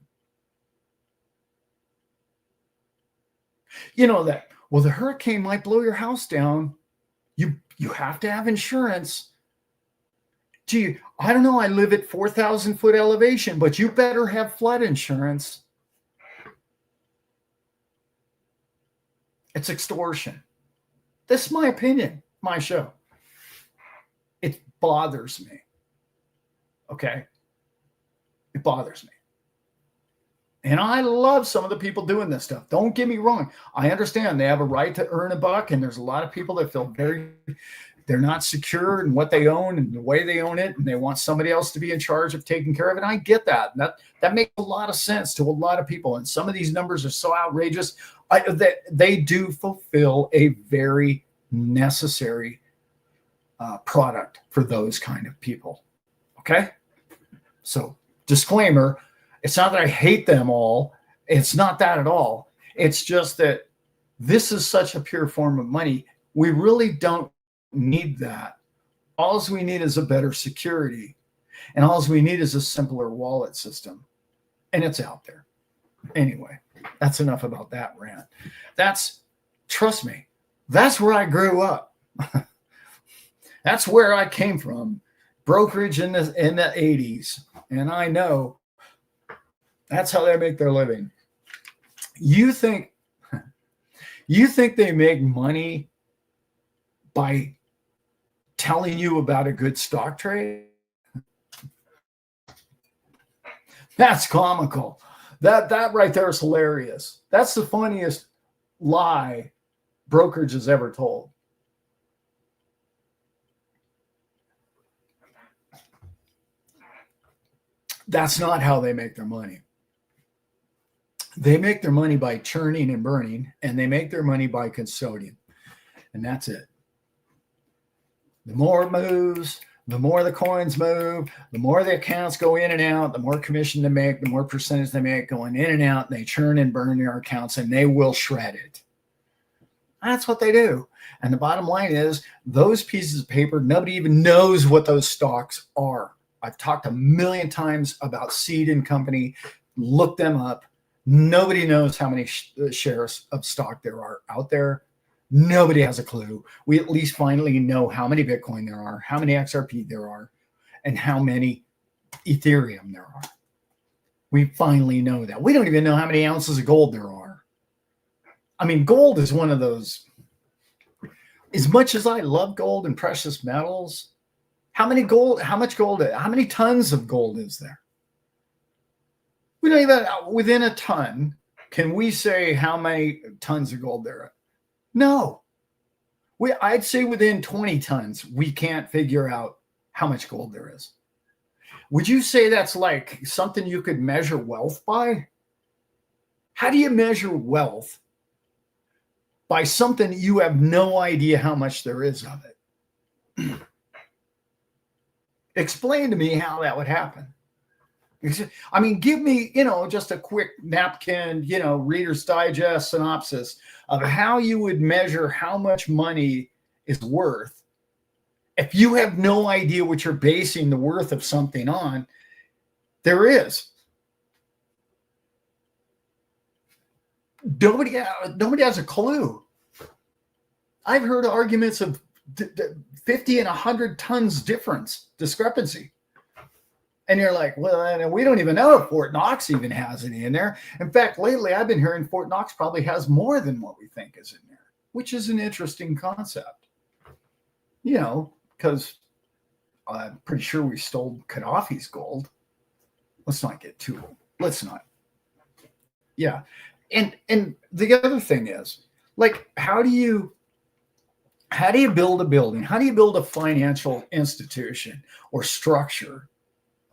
You know that, well, the hurricane might blow your house down. You have to have insurance. Gee, I don't know. I live at 4,000 foot elevation, but you better have flood insurance. It's extortion. This is my opinion, my show. It bothers me. Okay? It bothers me. And I love some of the people doing this stuff. Don't get me wrong. I understand they have a right to earn a buck, and there's a lot of people that feel they're not secure in what they own and the way they own it, and they want somebody else to be in charge of taking care of it. And I get that. That makes a lot of sense to a lot of people. And some of these numbers are so outrageous that they do fulfill a very necessary product for those kind of people. Okay? So, disclaimer, it's not that I hate them all. It's not that at all. It's just that this is such a pure form of money. We really don't need that. All we need is a better security. And all we need is a simpler wallet system. And it's out there. Anyway, that's enough about that rant. Trust me, that's where I grew up. That's where I came from. Brokerage in the 80s. And I know that's how they make their living. You think they make money by telling you about a good stock trade? That's comical. That right there is hilarious. That's the funniest lie brokerage has ever told. That's not how they make their money. They make their money by churning and burning, and they make their money by custodian. And that's it. The more it moves, the more the coins move, the more the accounts go in and out, the more commission they make, the more percentage they make going in and out. And they churn and burn their accounts, and they will shred it. That's what they do. And the bottom line is those pieces of paper, nobody even knows what those stocks are. I've talked a million times about Seed and Company. Look them up. Nobody knows how many shares of stock there are out there. Nobody has a clue. We at least finally know how many Bitcoin there are, how many XRP there are, and how many Ethereum there are. We finally know that. We don't even know how many ounces of gold there are. I mean, gold is one of those. As much as I love gold and precious metals, how many tons of gold is there? We don't even, within a ton, can we say how many tons of gold there are? No. I'd say within 20 tons, we can't figure out how much gold there is. Would you say that's like something you could measure wealth by? How do you measure wealth by something you have no idea how much there is of it? Explain to me how that would happen. I mean, give me, just a quick napkin, Reader's Digest synopsis of how you would measure how much money is worth. If you have no idea what you're basing the worth of something on, there is. Nobody has a clue. I've heard arguments of 50 and 100 tons discrepancy. And you're like, well, we don't even know if Fort Knox even has any in there. In fact, lately I've been hearing Fort Knox probably has more than what we think is in there, which is an interesting concept. Because I'm pretty sure we stole Gaddafi's gold. Let's not get too old. Let's not. Yeah. And the other thing is, like, how do you How do you build a building? How do you build a financial institution or structure,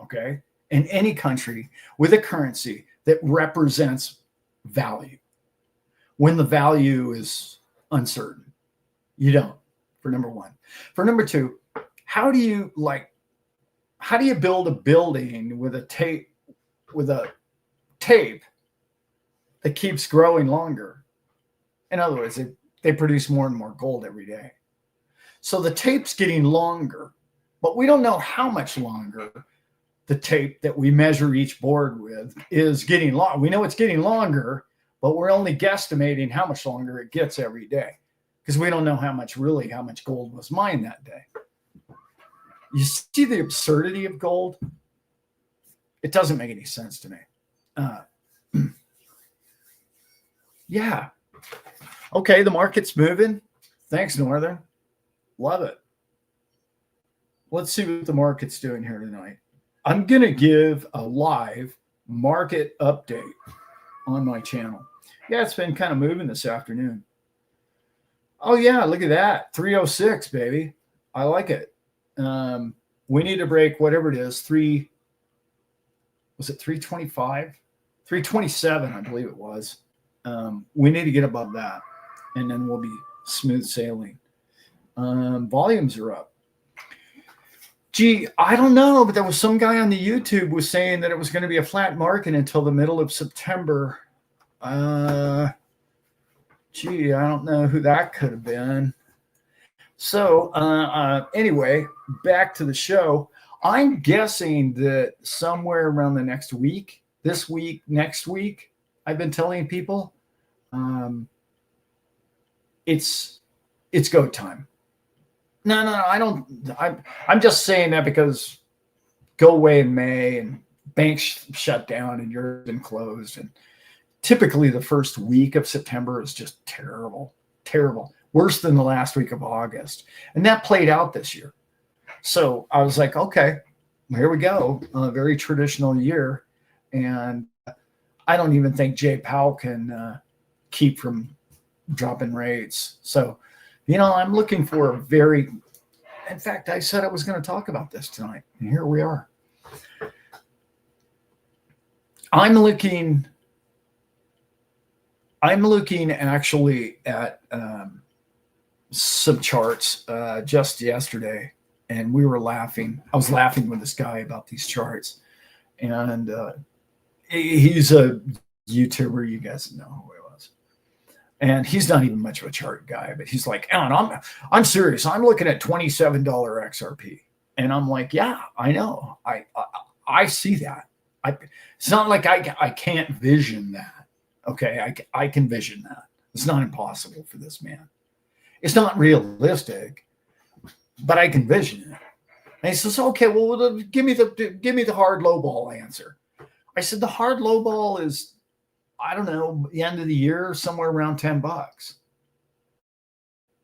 okay, in any country with a currency that represents value when the value is uncertain? You don't, for number one. For number two, how do you build a building with a tape that keeps growing longer? In other words, they produce more and more gold every day. So the tape's getting longer, but we don't know how much longer the tape that we measure each board with is getting long. We know it's getting longer, but we're only guesstimating how much longer it gets every day because we don't know how much gold was mined that day. You see the absurdity of gold? It doesn't make any sense to me. Yeah. Okay, the market's moving. Thanks, Northern. Love it. Let's see what the market's doing here tonight. I'm going to give a live market update on my channel. Yeah, it's been kind of moving this afternoon. Oh, yeah, look at that. 306, baby. I like it. We need to break whatever it is. Was it 325? 327, I believe it was. We need to get above that, and then we'll be smooth sailing. Volumes are up. Gee, I don't know, but there was some guy on the YouTube was saying that it was going to be a flat market until the middle of September. Gee, I don't know who that could have been. So anyway, back to the show. I'm guessing that somewhere around the next week, this week, next week, I've been telling people, it's go time. No, I don't. I'm just saying that because go away in May and banks shut down and Europe's been closed. And typically the first week of September is just terrible, terrible. Worse than the last week of August. And that played out this year. So I was like, okay, here we go. A very traditional year. And I don't even think Jay Powell can keep from dropping rates. So, I'm looking for in fact, I said I was going to talk about this tonight. And here we are. I'm looking actually at some charts just yesterday, and we were laughing. I was laughing with this guy about these charts, and he's a YouTuber. You guys know who he was, and he's not even much of a chart guy, but he's like, Alan, I'm serious. I'm looking at $27 XRP, and I'm like, yeah, I know. I see that. It's not like I can't vision that. Okay, I can vision that. It's not impossible for this man. It's not realistic, but I can vision it. And he says, okay, well, give me the hard low ball answer. I said, the hard low ball is, I don't know, the end of the year, somewhere around $10.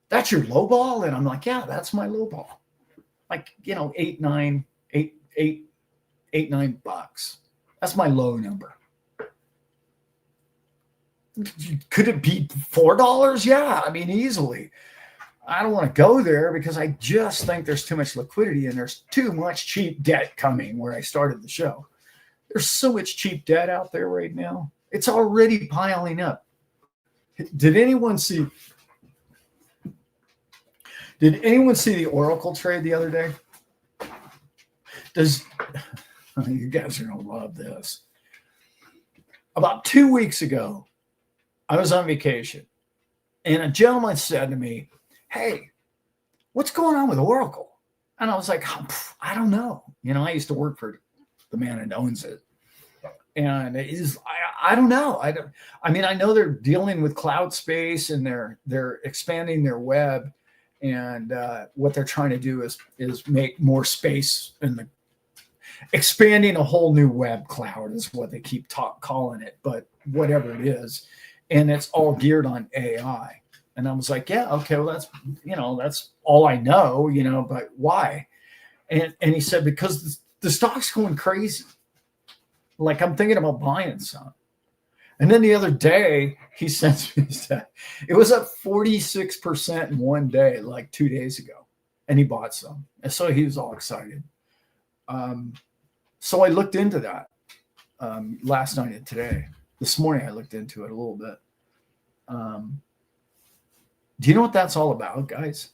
That's your low ball? And I'm like, yeah, that's my low ball. Like, $8, $9. That's my low number. Could it be $4? Yeah, I mean, easily. I don't want to go there because I just think there's too much liquidity and there's too much cheap debt coming where I started the show. There's so much cheap debt out there right now. It's already piling up. Did anyone see the Oracle trade the other day? You guys are going to love this. About 2 weeks ago, I was on vacation, and a gentleman said to me, hey, what's going on with Oracle? And I was like, I don't know. I used to work for the man that owns it. And I don't know. I know they're dealing with cloud space and they're expanding their web. And what they're trying to do is make more space in expanding a whole new web cloud is what they keep calling it. But whatever it is. And it's all geared on AI. And I was like, yeah, okay, well, that's all I know, but why? And he said, because the stock's going crazy. Like, I'm thinking about buying some. And then the other day, he sends me that it was up 46% in one day, like 2 days ago. And he bought some. And so he was all excited. So I looked into that last night and today. This morning, I looked into it a little bit. Do you know what that's all about, guys?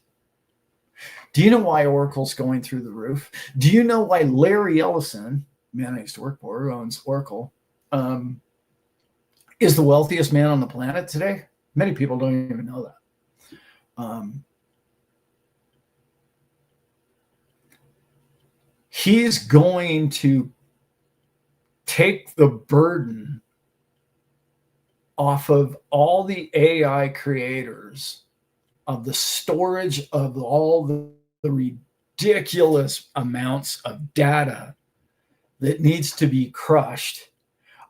Do you know why Oracle's going through the roof? Do you know why Larry Ellison, man I used to work for, who owns Oracle, is the wealthiest man on the planet today? Many people don't even know that. He's going to take the burden off of all the AI creators of the storage of all the ridiculous amounts of data that needs to be crushed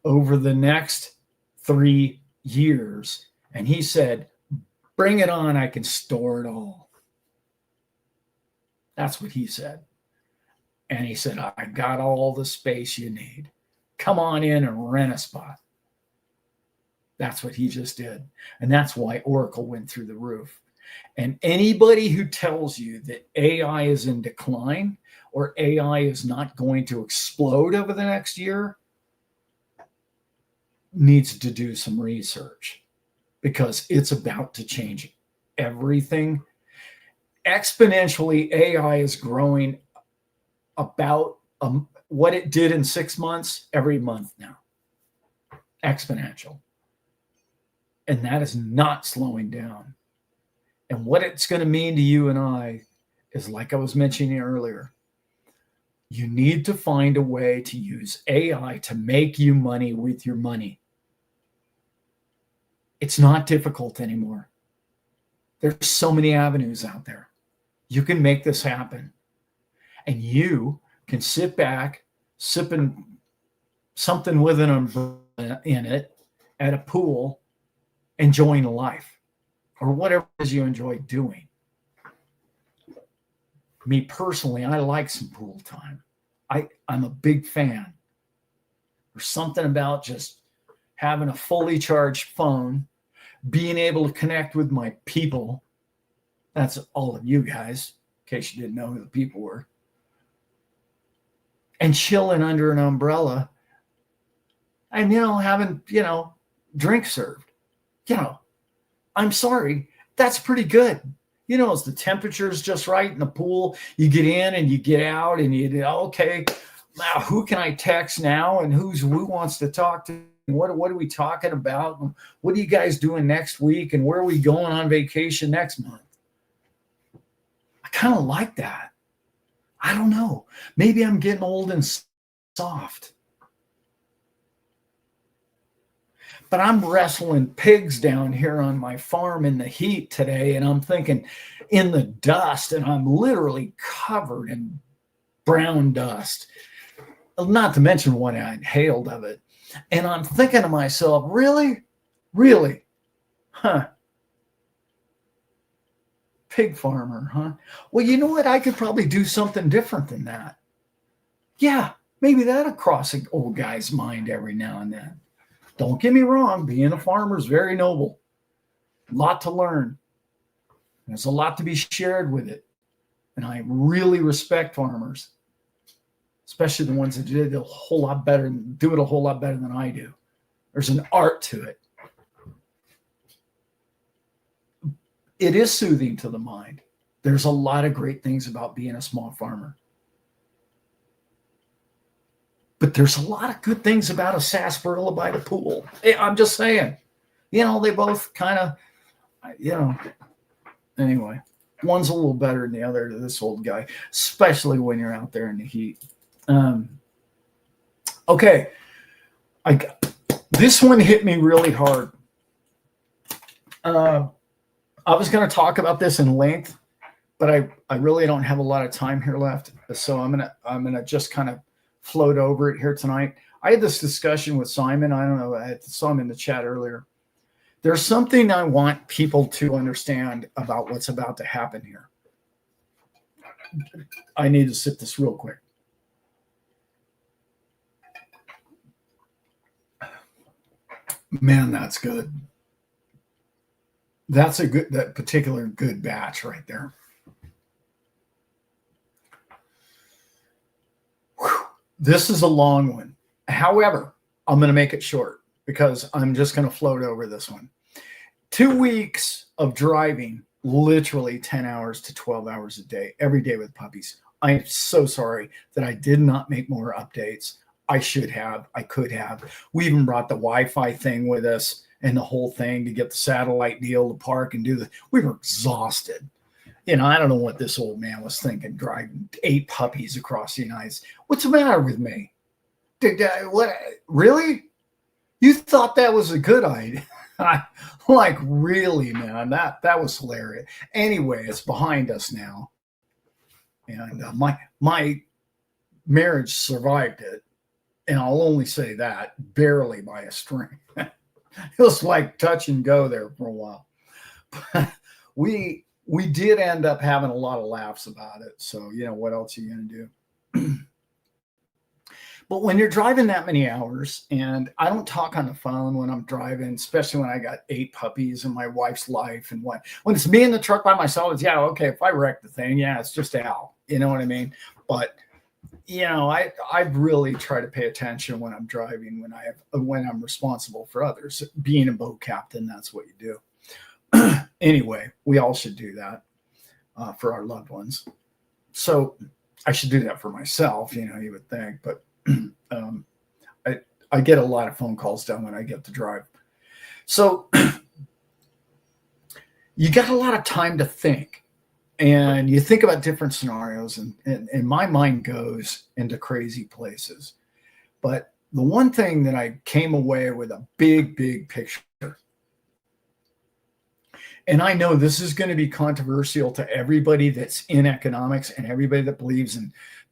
over the next 3 years. And he said, bring it on, I can store it all. That's what he said. And he said, I got all the space you need. Come on in and rent a spot. That's what he just did. And that's why Oracle went through the roof. And anybody who tells you that AI is in decline or AI is not going to explode over the next year needs to do some research, because it's about to change everything. Exponentially, AI is growing about what it did in 6 months every month now. Exponential. And that is not slowing down. And what it's going to mean to you and I is, like I was mentioning earlier, you need to find a way to use AI to make you money with your money. It's not difficult anymore. There's so many avenues out there. You can make this happen. And you can sit back, sipping something with an umbrella in it at a pool, enjoying life, or whatever it is you enjoy doing. Me personally, I like some pool time. I'm a big fan. There's something about just having a fully charged phone, being able to connect with my people. That's all of you guys, in case you didn't know who the people were. And chilling under an umbrella and, having, drinks served. I'm sorry, that's pretty good. As the temperature's just right in the pool, you get in and you get out and okay, now who can I text now, and who wants to talk to? What are we talking about? What are you guys doing next week? And where are we going on vacation next month? I kind of like that. I don't know. Maybe I'm getting old and soft. But I'm wrestling pigs down here on my farm in the heat today, and I'm thinking in the dust, and I'm literally covered in brown dust, not to mention what I inhaled of it. And I'm thinking to myself, really? Really? Huh? Pig farmer, huh? Well, you know what? I could probably do something different than that. Yeah, maybe that'll cross an old guy's mind every now and then. Don't get me wrong, being a farmer is very noble. A lot to learn. There's a lot to be shared with it. And I really respect farmers, especially the ones that do it a whole lot better than I do. There's an art to it. It is soothing to the mind. There's a lot of great things about being a small farmer. But there's a lot of good things about a sarsaparilla by the pool. I'm just saying, they both kind of, anyway, one's a little better than the other to this old guy, especially when you're out there in the heat. Okay. This one hit me really hard. I was going to talk about this in length, but I really don't have a lot of time here left. So I'm going to just kind of float over it here tonight. I had this discussion with Simon. I don't know. I saw him in the chat earlier. There's something I want people to understand about what's about to happen here. I need to sip this real quick. Man, that's good. That's that particular good batch right there. Whew. This is a long one. However, I'm going to make it short because I'm just going to float over this one. 2 weeks of driving, literally 10 hours to 12 hours a day, every day with puppies. I am so sorry that I did not make more updates. I should have. I could have. We even brought the Wi-Fi thing with us and the whole thing to get the satellite deal to park and do the. We were exhausted. I don't know what this old man was thinking, driving 8 puppies across the United States. What's the matter with me? What? Really? You thought that was a good idea? Like, really, man? That was hilarious. Anyway, it's behind us now, and my marriage survived it, and I'll only say that barely by a string. It was like touch and go there for a while. But we did end up having a lot of laughs about it. So, what else are you going to do? But when you're driving that many hours, and I don't talk on the phone when I'm driving, especially when I got 8 puppies in my wife's life, and when it's me in the truck by myself, it's, okay, if I wreck the thing, it's just Al. You know what I mean? But, I really try to pay attention when I'm driving, when I'm responsible for others. Being a boat captain, that's what you do. Anyway, we all should do that for our loved ones. So I should do that for myself, you would think, but I get a lot of phone calls done when I get to drive. So you got a lot of time to think, and you think about different scenarios, and my mind goes into crazy places. But the one thing that I came away with a big picture, and I know this is going to be controversial to everybody that's in economics and everybody that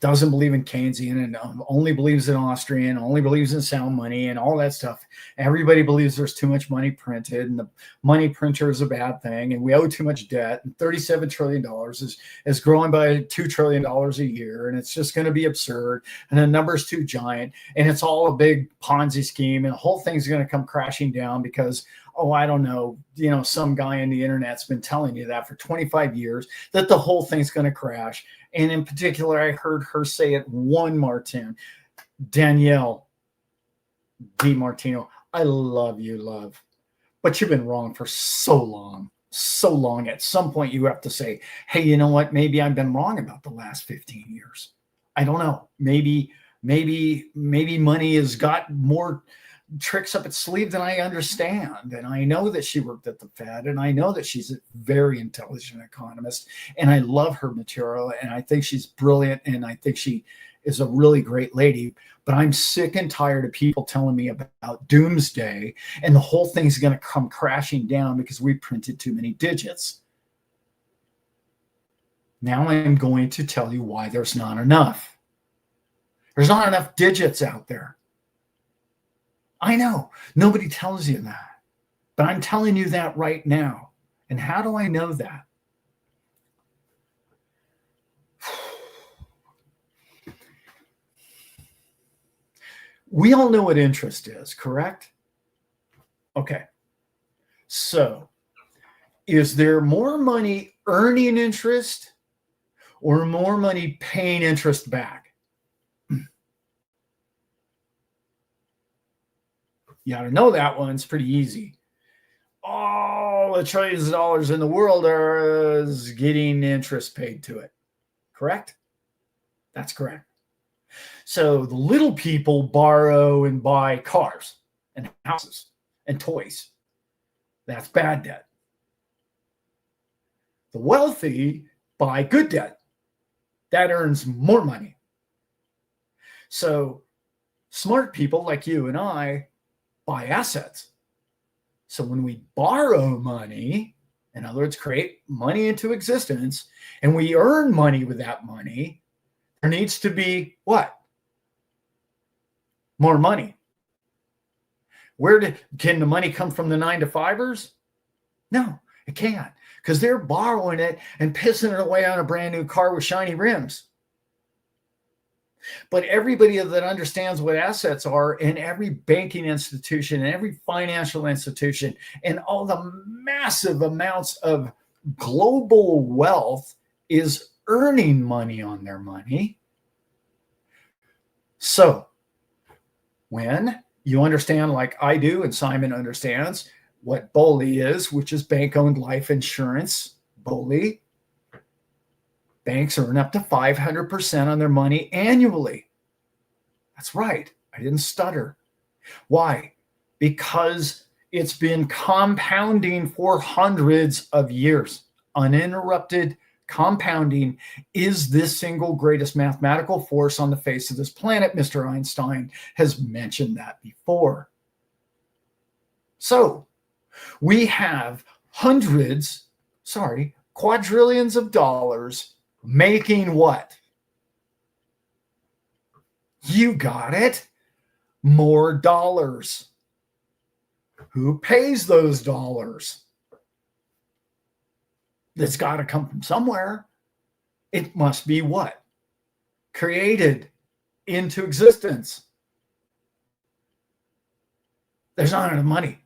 doesn't believe in Keynesian and only believes in Austrian, only believes in sound money and all that stuff. Everybody believes there's too much money printed and the money printer is a bad thing and we owe too much debt, and $37 trillion is growing by $2 trillion a year, and it's just going to be absurd, and the number's too giant, and it's all a big Ponzi scheme, and the whole thing's going to come crashing down because, I don't know, some guy on the internet's been telling you that for 25 years, that the whole thing's going to crash. And in particular, I heard her say it one more time. Danielle DiMartino, I love you, love. But you've been wrong for so long. At some point, you have to say, hey, you know what? Maybe I've been wrong about the last 15 years. I don't know. Maybe money has got more tricks up its sleeve than I understand. And I know that she worked at the Fed, and I know that she's a very intelligent economist, and I love her material, and I think she's brilliant, and I think she is a really great lady. But I'm sick and tired of people telling me about doomsday and the whole thing's going to come crashing down because we printed too many digits. Now I'm going to tell you why there's not enough. There's not enough digits out there. I know nobody tells you that, but I'm telling you that right now. And how do I know that? We all know what interest is, correct? Okay. So is there more money earning interest or more money paying interest back? You ought to know that one. It's pretty easy. All the trillions of dollars in the world is getting interest paid to it. Correct? That's correct. So the little people borrow and buy cars and houses and toys. That's bad debt. The wealthy buy good debt. That earns more money. So smart people like you and I buy assets. So when we borrow money, in other words, create money into existence, and we earn money with that money, there needs to be what? More money. Can the money come from the 9-to-5ers? No, it can't, because they're borrowing it and pissing it away on a brand new car with shiny rims. But everybody that understands what assets are, and every banking institution and every financial institution and all the massive amounts of global wealth is earning money on their money. So when you understand, like I do, and Simon understands what BOLI is, which is bank-owned life insurance, BOLI, banks earn up to 500% on their money annually. That's right. I didn't stutter. Why? Because it's been compounding for hundreds of years. Uninterrupted compounding is the single greatest mathematical force on the face of this planet. Mr. Einstein has mentioned that before. So we have quadrillions of dollars making what? You got it. More dollars. Who pays those dollars? That's got to come from somewhere. It must be what? Created into existence. There's not enough money.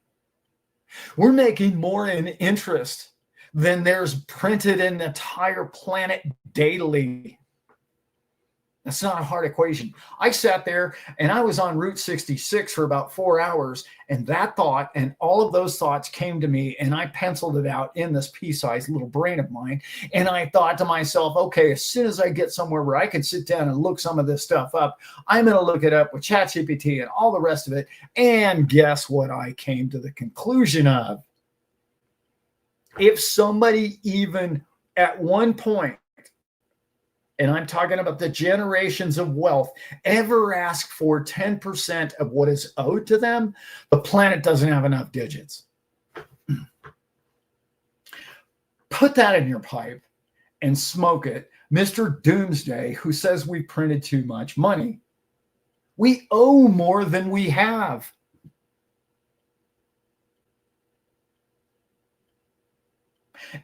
We're making more in interest than there's printed in the entire planet daily. That's not a hard equation. I sat there and I was on Route 66 for about 4 hours, and that thought and all of those thoughts came to me, and I penciled it out in this pea-sized little brain of mine. And I thought to myself, okay, as soon as I get somewhere where I can sit down and look some of this stuff up, I'm going to look it up with ChatGPT and all the rest of it. And guess what I came to the conclusion of? If somebody even at one point, and I'm talking about the generations of wealth, ever ask for 10% of what is owed to them, the planet doesn't have enough digits. Put that in your pipe and smoke it. Mr. Doomsday, who says we printed too much money. We owe more than we have.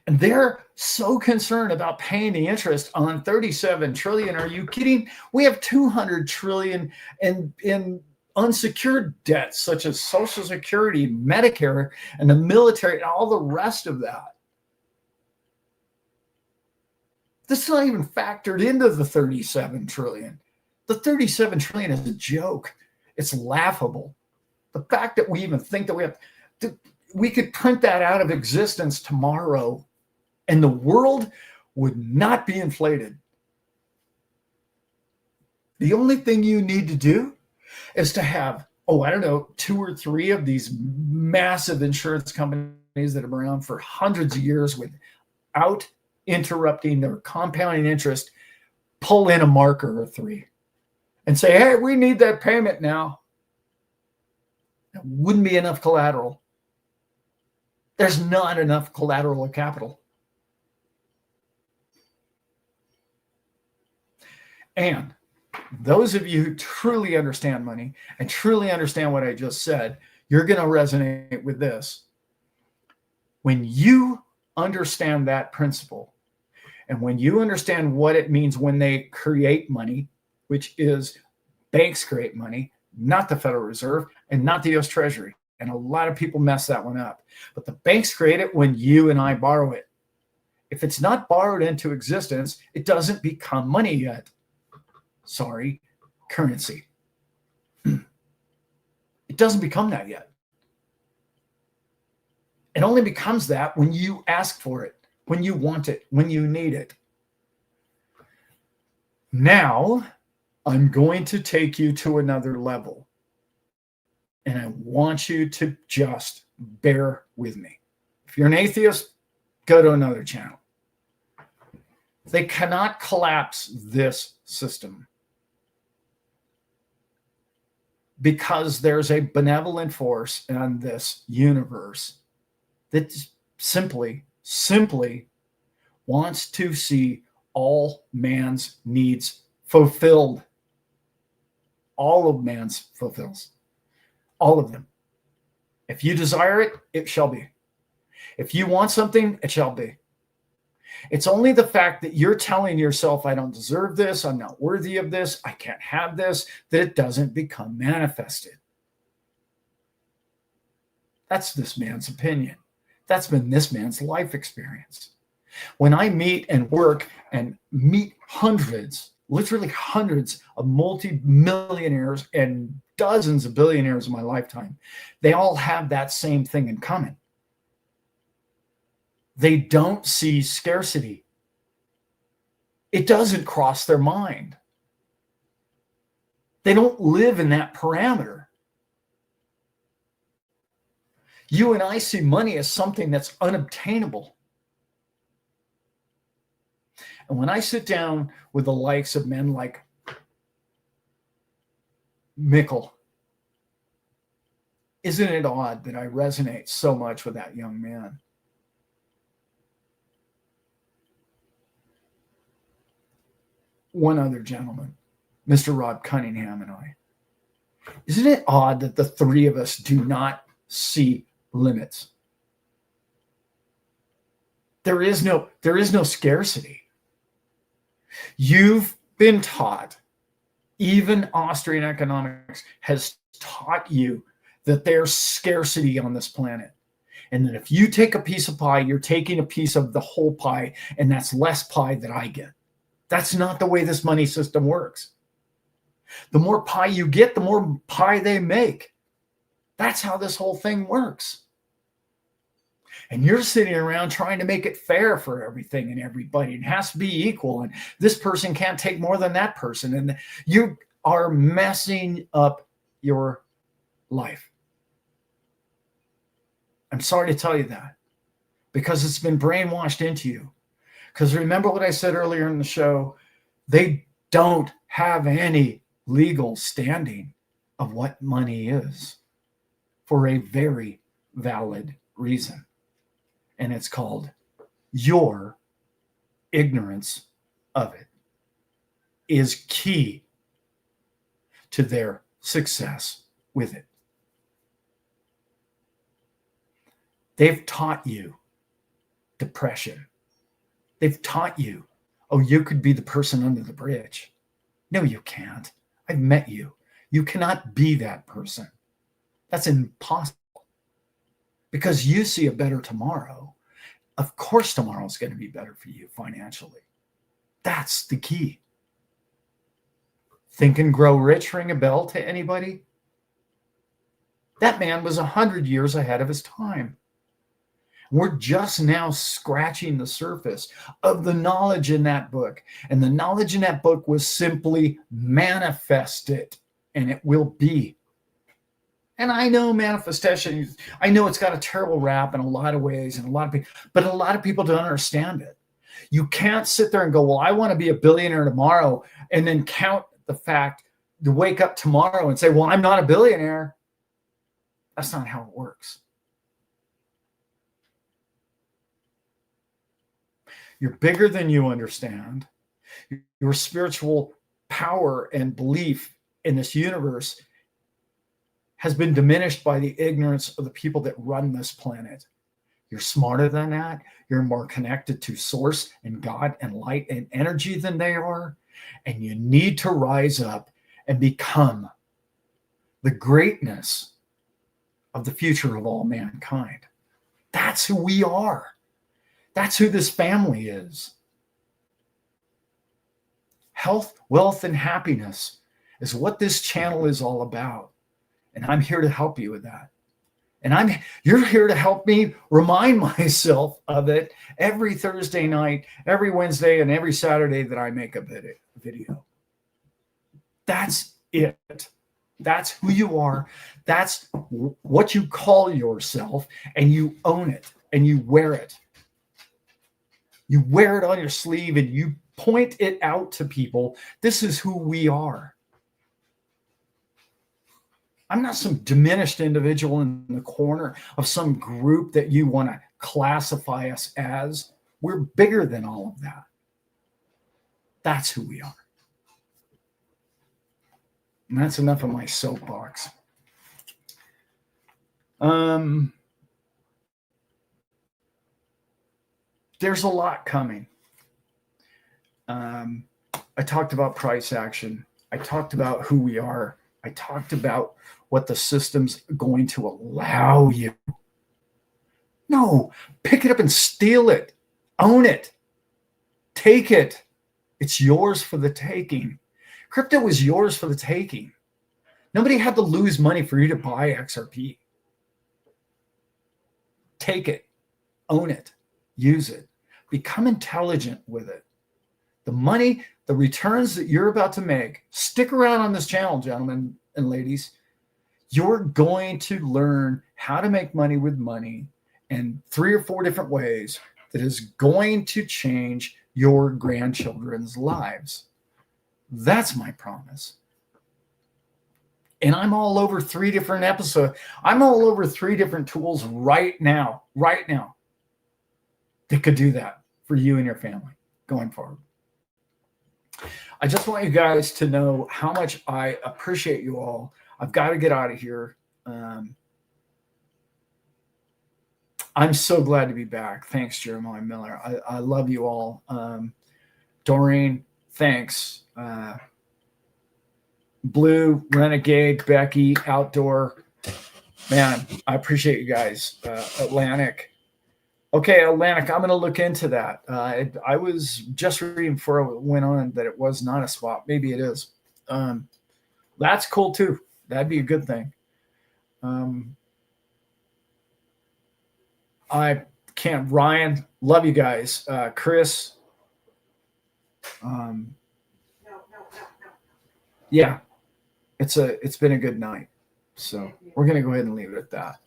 And they're so concerned about paying the interest on 37 trillion. Are you kidding? We have 200 trillion in unsecured debts, such as Social Security, Medicare, and the military, and all the rest of that. This is not even factored into the 37 trillion. The 37 trillion is a joke. It's laughable. The fact that we even think that we could print that out of existence tomorrow and the world would not be inflated. The only thing you need to do is to have, 2 or 3 of these massive insurance companies that have been around for hundreds of years without interrupting their compounding interest, pull in a marker or 3 and say, hey, we need that payment now. It wouldn't be enough collateral. There's not enough collateral or capital. And those of you who truly understand money and truly understand what I just said, you're going to resonate with this. When you understand that principle, and when you understand what it means when they create money, which is banks create money, not the Federal Reserve and not the U.S. Treasury. And a lot of people mess that one up. But the banks create it when you and I borrow it. If it's not borrowed into existence, it doesn't become money yet. Sorry, currency. It doesn't become that yet. It only becomes that when you ask for it, when you want it, when you need it. Now, I'm going to take you to another level. And I want you to just bear with me. If you're an atheist, go to another channel. They cannot collapse this system because there's a benevolent force in this universe that simply wants to see all man's needs fulfilled. All of man's fulfills. All of them. If you desire it, it shall be. If you want something, it shall be. It's only the fact that you're telling yourself, I don't deserve this, I'm not worthy of this, I can't have this, that it doesn't become manifested. That's this man's opinion. That's been this man's life experience. When I meet and work and meet hundreds, literally hundreds of multi-millionaires and dozens of billionaires in my lifetime, they all have that same thing in common. They don't see scarcity. It doesn't cross their mind. They don't live in that parameter. You and I see money as something that's unobtainable. And when I sit down with the likes of men like Mikkel, isn't it odd that I resonate so much with that young man? One other gentleman, Mr. Rob Cunningham, and I. Isn't it odd that the three of us do not see limits? There is no scarcity. You've been taught, even Austrian economics has taught you that there's scarcity on this planet. And that if you take a piece of pie, you're taking a piece of the whole pie, and that's less pie that I get. That's not the way this money system works. The more pie you get, the more pie they make. That's how this whole thing works. And you're sitting around trying to make it fair for everything and everybody. It has to be equal. And this person can't take more than that person. And you are messing up your life. I'm sorry to tell you that, because it's been brainwashed into you. Because remember what I said earlier in the show, they don't have any legal standing of what money is for a very valid reason. And it's called your ignorance of it is key to their success with it. They've taught you depression. They've taught you, oh, you could be the person under the bridge. No, you can't. I've met you. You cannot be that person. That's impossible. Because you see a better tomorrow. Of course, tomorrow is going to be better for you financially. That's the key. Think and Grow Rich ring a bell to anybody? That man was 100 years ahead of his time. We're just now scratching the surface of the knowledge in that book. And the knowledge in that book was simply manifest it, and it will be. And I know manifestation, I know it's got a terrible rap in a lot of ways, and but a lot of people don't understand it. You can't sit there and go, well, I want to be a billionaire tomorrow, and then count the fact to wake up tomorrow and say, well, I'm not a billionaire. That's not how it works. You're bigger than you understand. Your spiritual power and belief in this universe has been diminished by the ignorance of the people that run this planet. You're smarter than that. You're more connected to source and God and light and energy than they are. And you need to rise up and become the greatness of the future of all mankind. That's who we are. That's who this family is. Health, wealth, and happiness is what this channel is all about. And I'm here to help you with that. And you're here to help me remind myself of it every Thursday night, every Wednesday, and every Saturday that I make a video. That's it. That's who you are. That's what you call yourself, and you own it, and you wear it. You wear it on your sleeve, and you point it out to people. This is who we are. I'm not some diminished individual in the corner of some group that you want to classify us as. We're bigger than all of that. That's who we are. And that's enough of my soapbox. there's a lot coming. I talked about price action. I talked about who we are. I talked about what the system's going to allow you. No, pick it up and steal it. Own it. Take it. It's yours for the taking. Crypto is yours for the taking. Nobody had to lose money for you to buy XRP. Take it. Own it. Use it. Become intelligent with it. The money, the returns that you're about to make, stick around on this channel, gentlemen and ladies. You're going to learn how to make money with money in 3 or 4 different ways that is going to change your grandchildren's lives. That's my promise. And I'm all over 3 different episodes. I'm all over 3 different tools right now, that could do that for you and your family going forward. I just want you guys to know how much I appreciate you all. I've got to get out of here. I'm so glad to be back. Thanks, Jeremiah Miller. I love you all. Doreen, thanks. Blue, Renegade, Becky, Outdoor. Man, I appreciate you guys. Atlantic. Okay, Atlantic, I'm going to look into that. I was just reading before I went on that it was not a swap. Maybe it is. That's cool too. That'd be a good thing. I can't. Ryan, love you guys. Chris. Yeah, it's been a good night. So we're going to go ahead and leave it at that.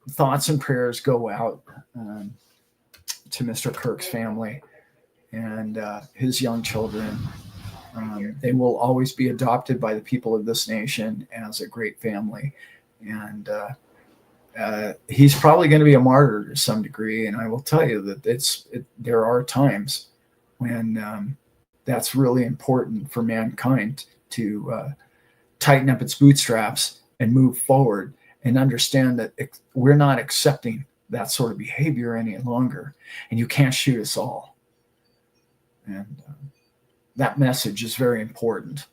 Thoughts and prayers go out to Mr. Kirk's family and his young children. They will always be adopted by the people of this nation as a great family. And he's probably going to be a martyr to some degree. And I will tell you that there are times when that's really important for mankind to tighten up its bootstraps and move forward and understand that we're not accepting that sort of behavior any longer. And you can't shoot us all. And that message is very important.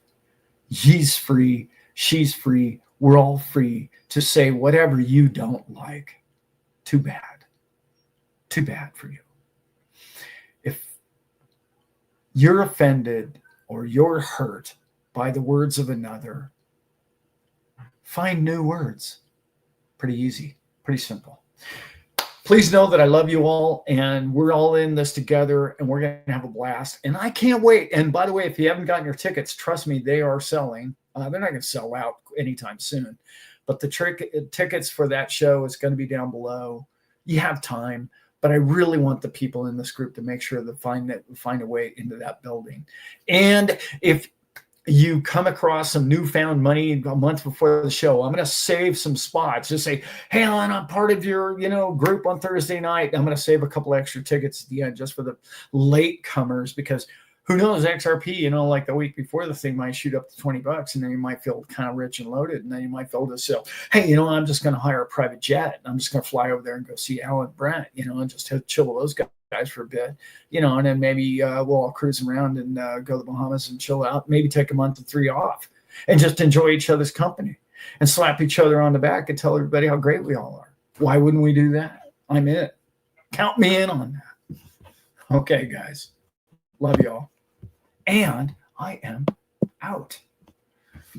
He's free. She's free. We're all free to say whatever you don't like. Too bad. Too bad for you. If you're offended or you're hurt by the words of another, find new words. Pretty easy, pretty simple. Please know that I love you all, and we're all in this together, and we're going to have a blast. And I can't wait. And by the way, if you haven't gotten your tickets, trust me, they are selling. They're not going to sell out anytime soon. But the tickets for that show is going to be down below. You have time. But I really want the people in this group to make sure that find a way into that building. And if you come across some newfound money a month before the show, I'm going to save some spots. Just say, hey, Alan, I'm part of your group on Thursday night. I'm going to save a couple extra tickets at the end just for the late comers, because who knows, XRP, like the week before the thing might shoot up to $20, and then you might feel kind of rich and loaded, and then you might feel to say, hey, I'm just going to hire a private jet. I'm just going to fly over there and go see Alan Brent, and just chill with those guys for a bit, and then maybe we'll all cruise around and go to the Bahamas and chill out, maybe take a month or 3 off and just enjoy each other's company and slap each other on the back and tell everybody how great we all are. Why wouldn't we do that? I'm in. Count me in on that. Okay, guys. Love y'all. And I am out.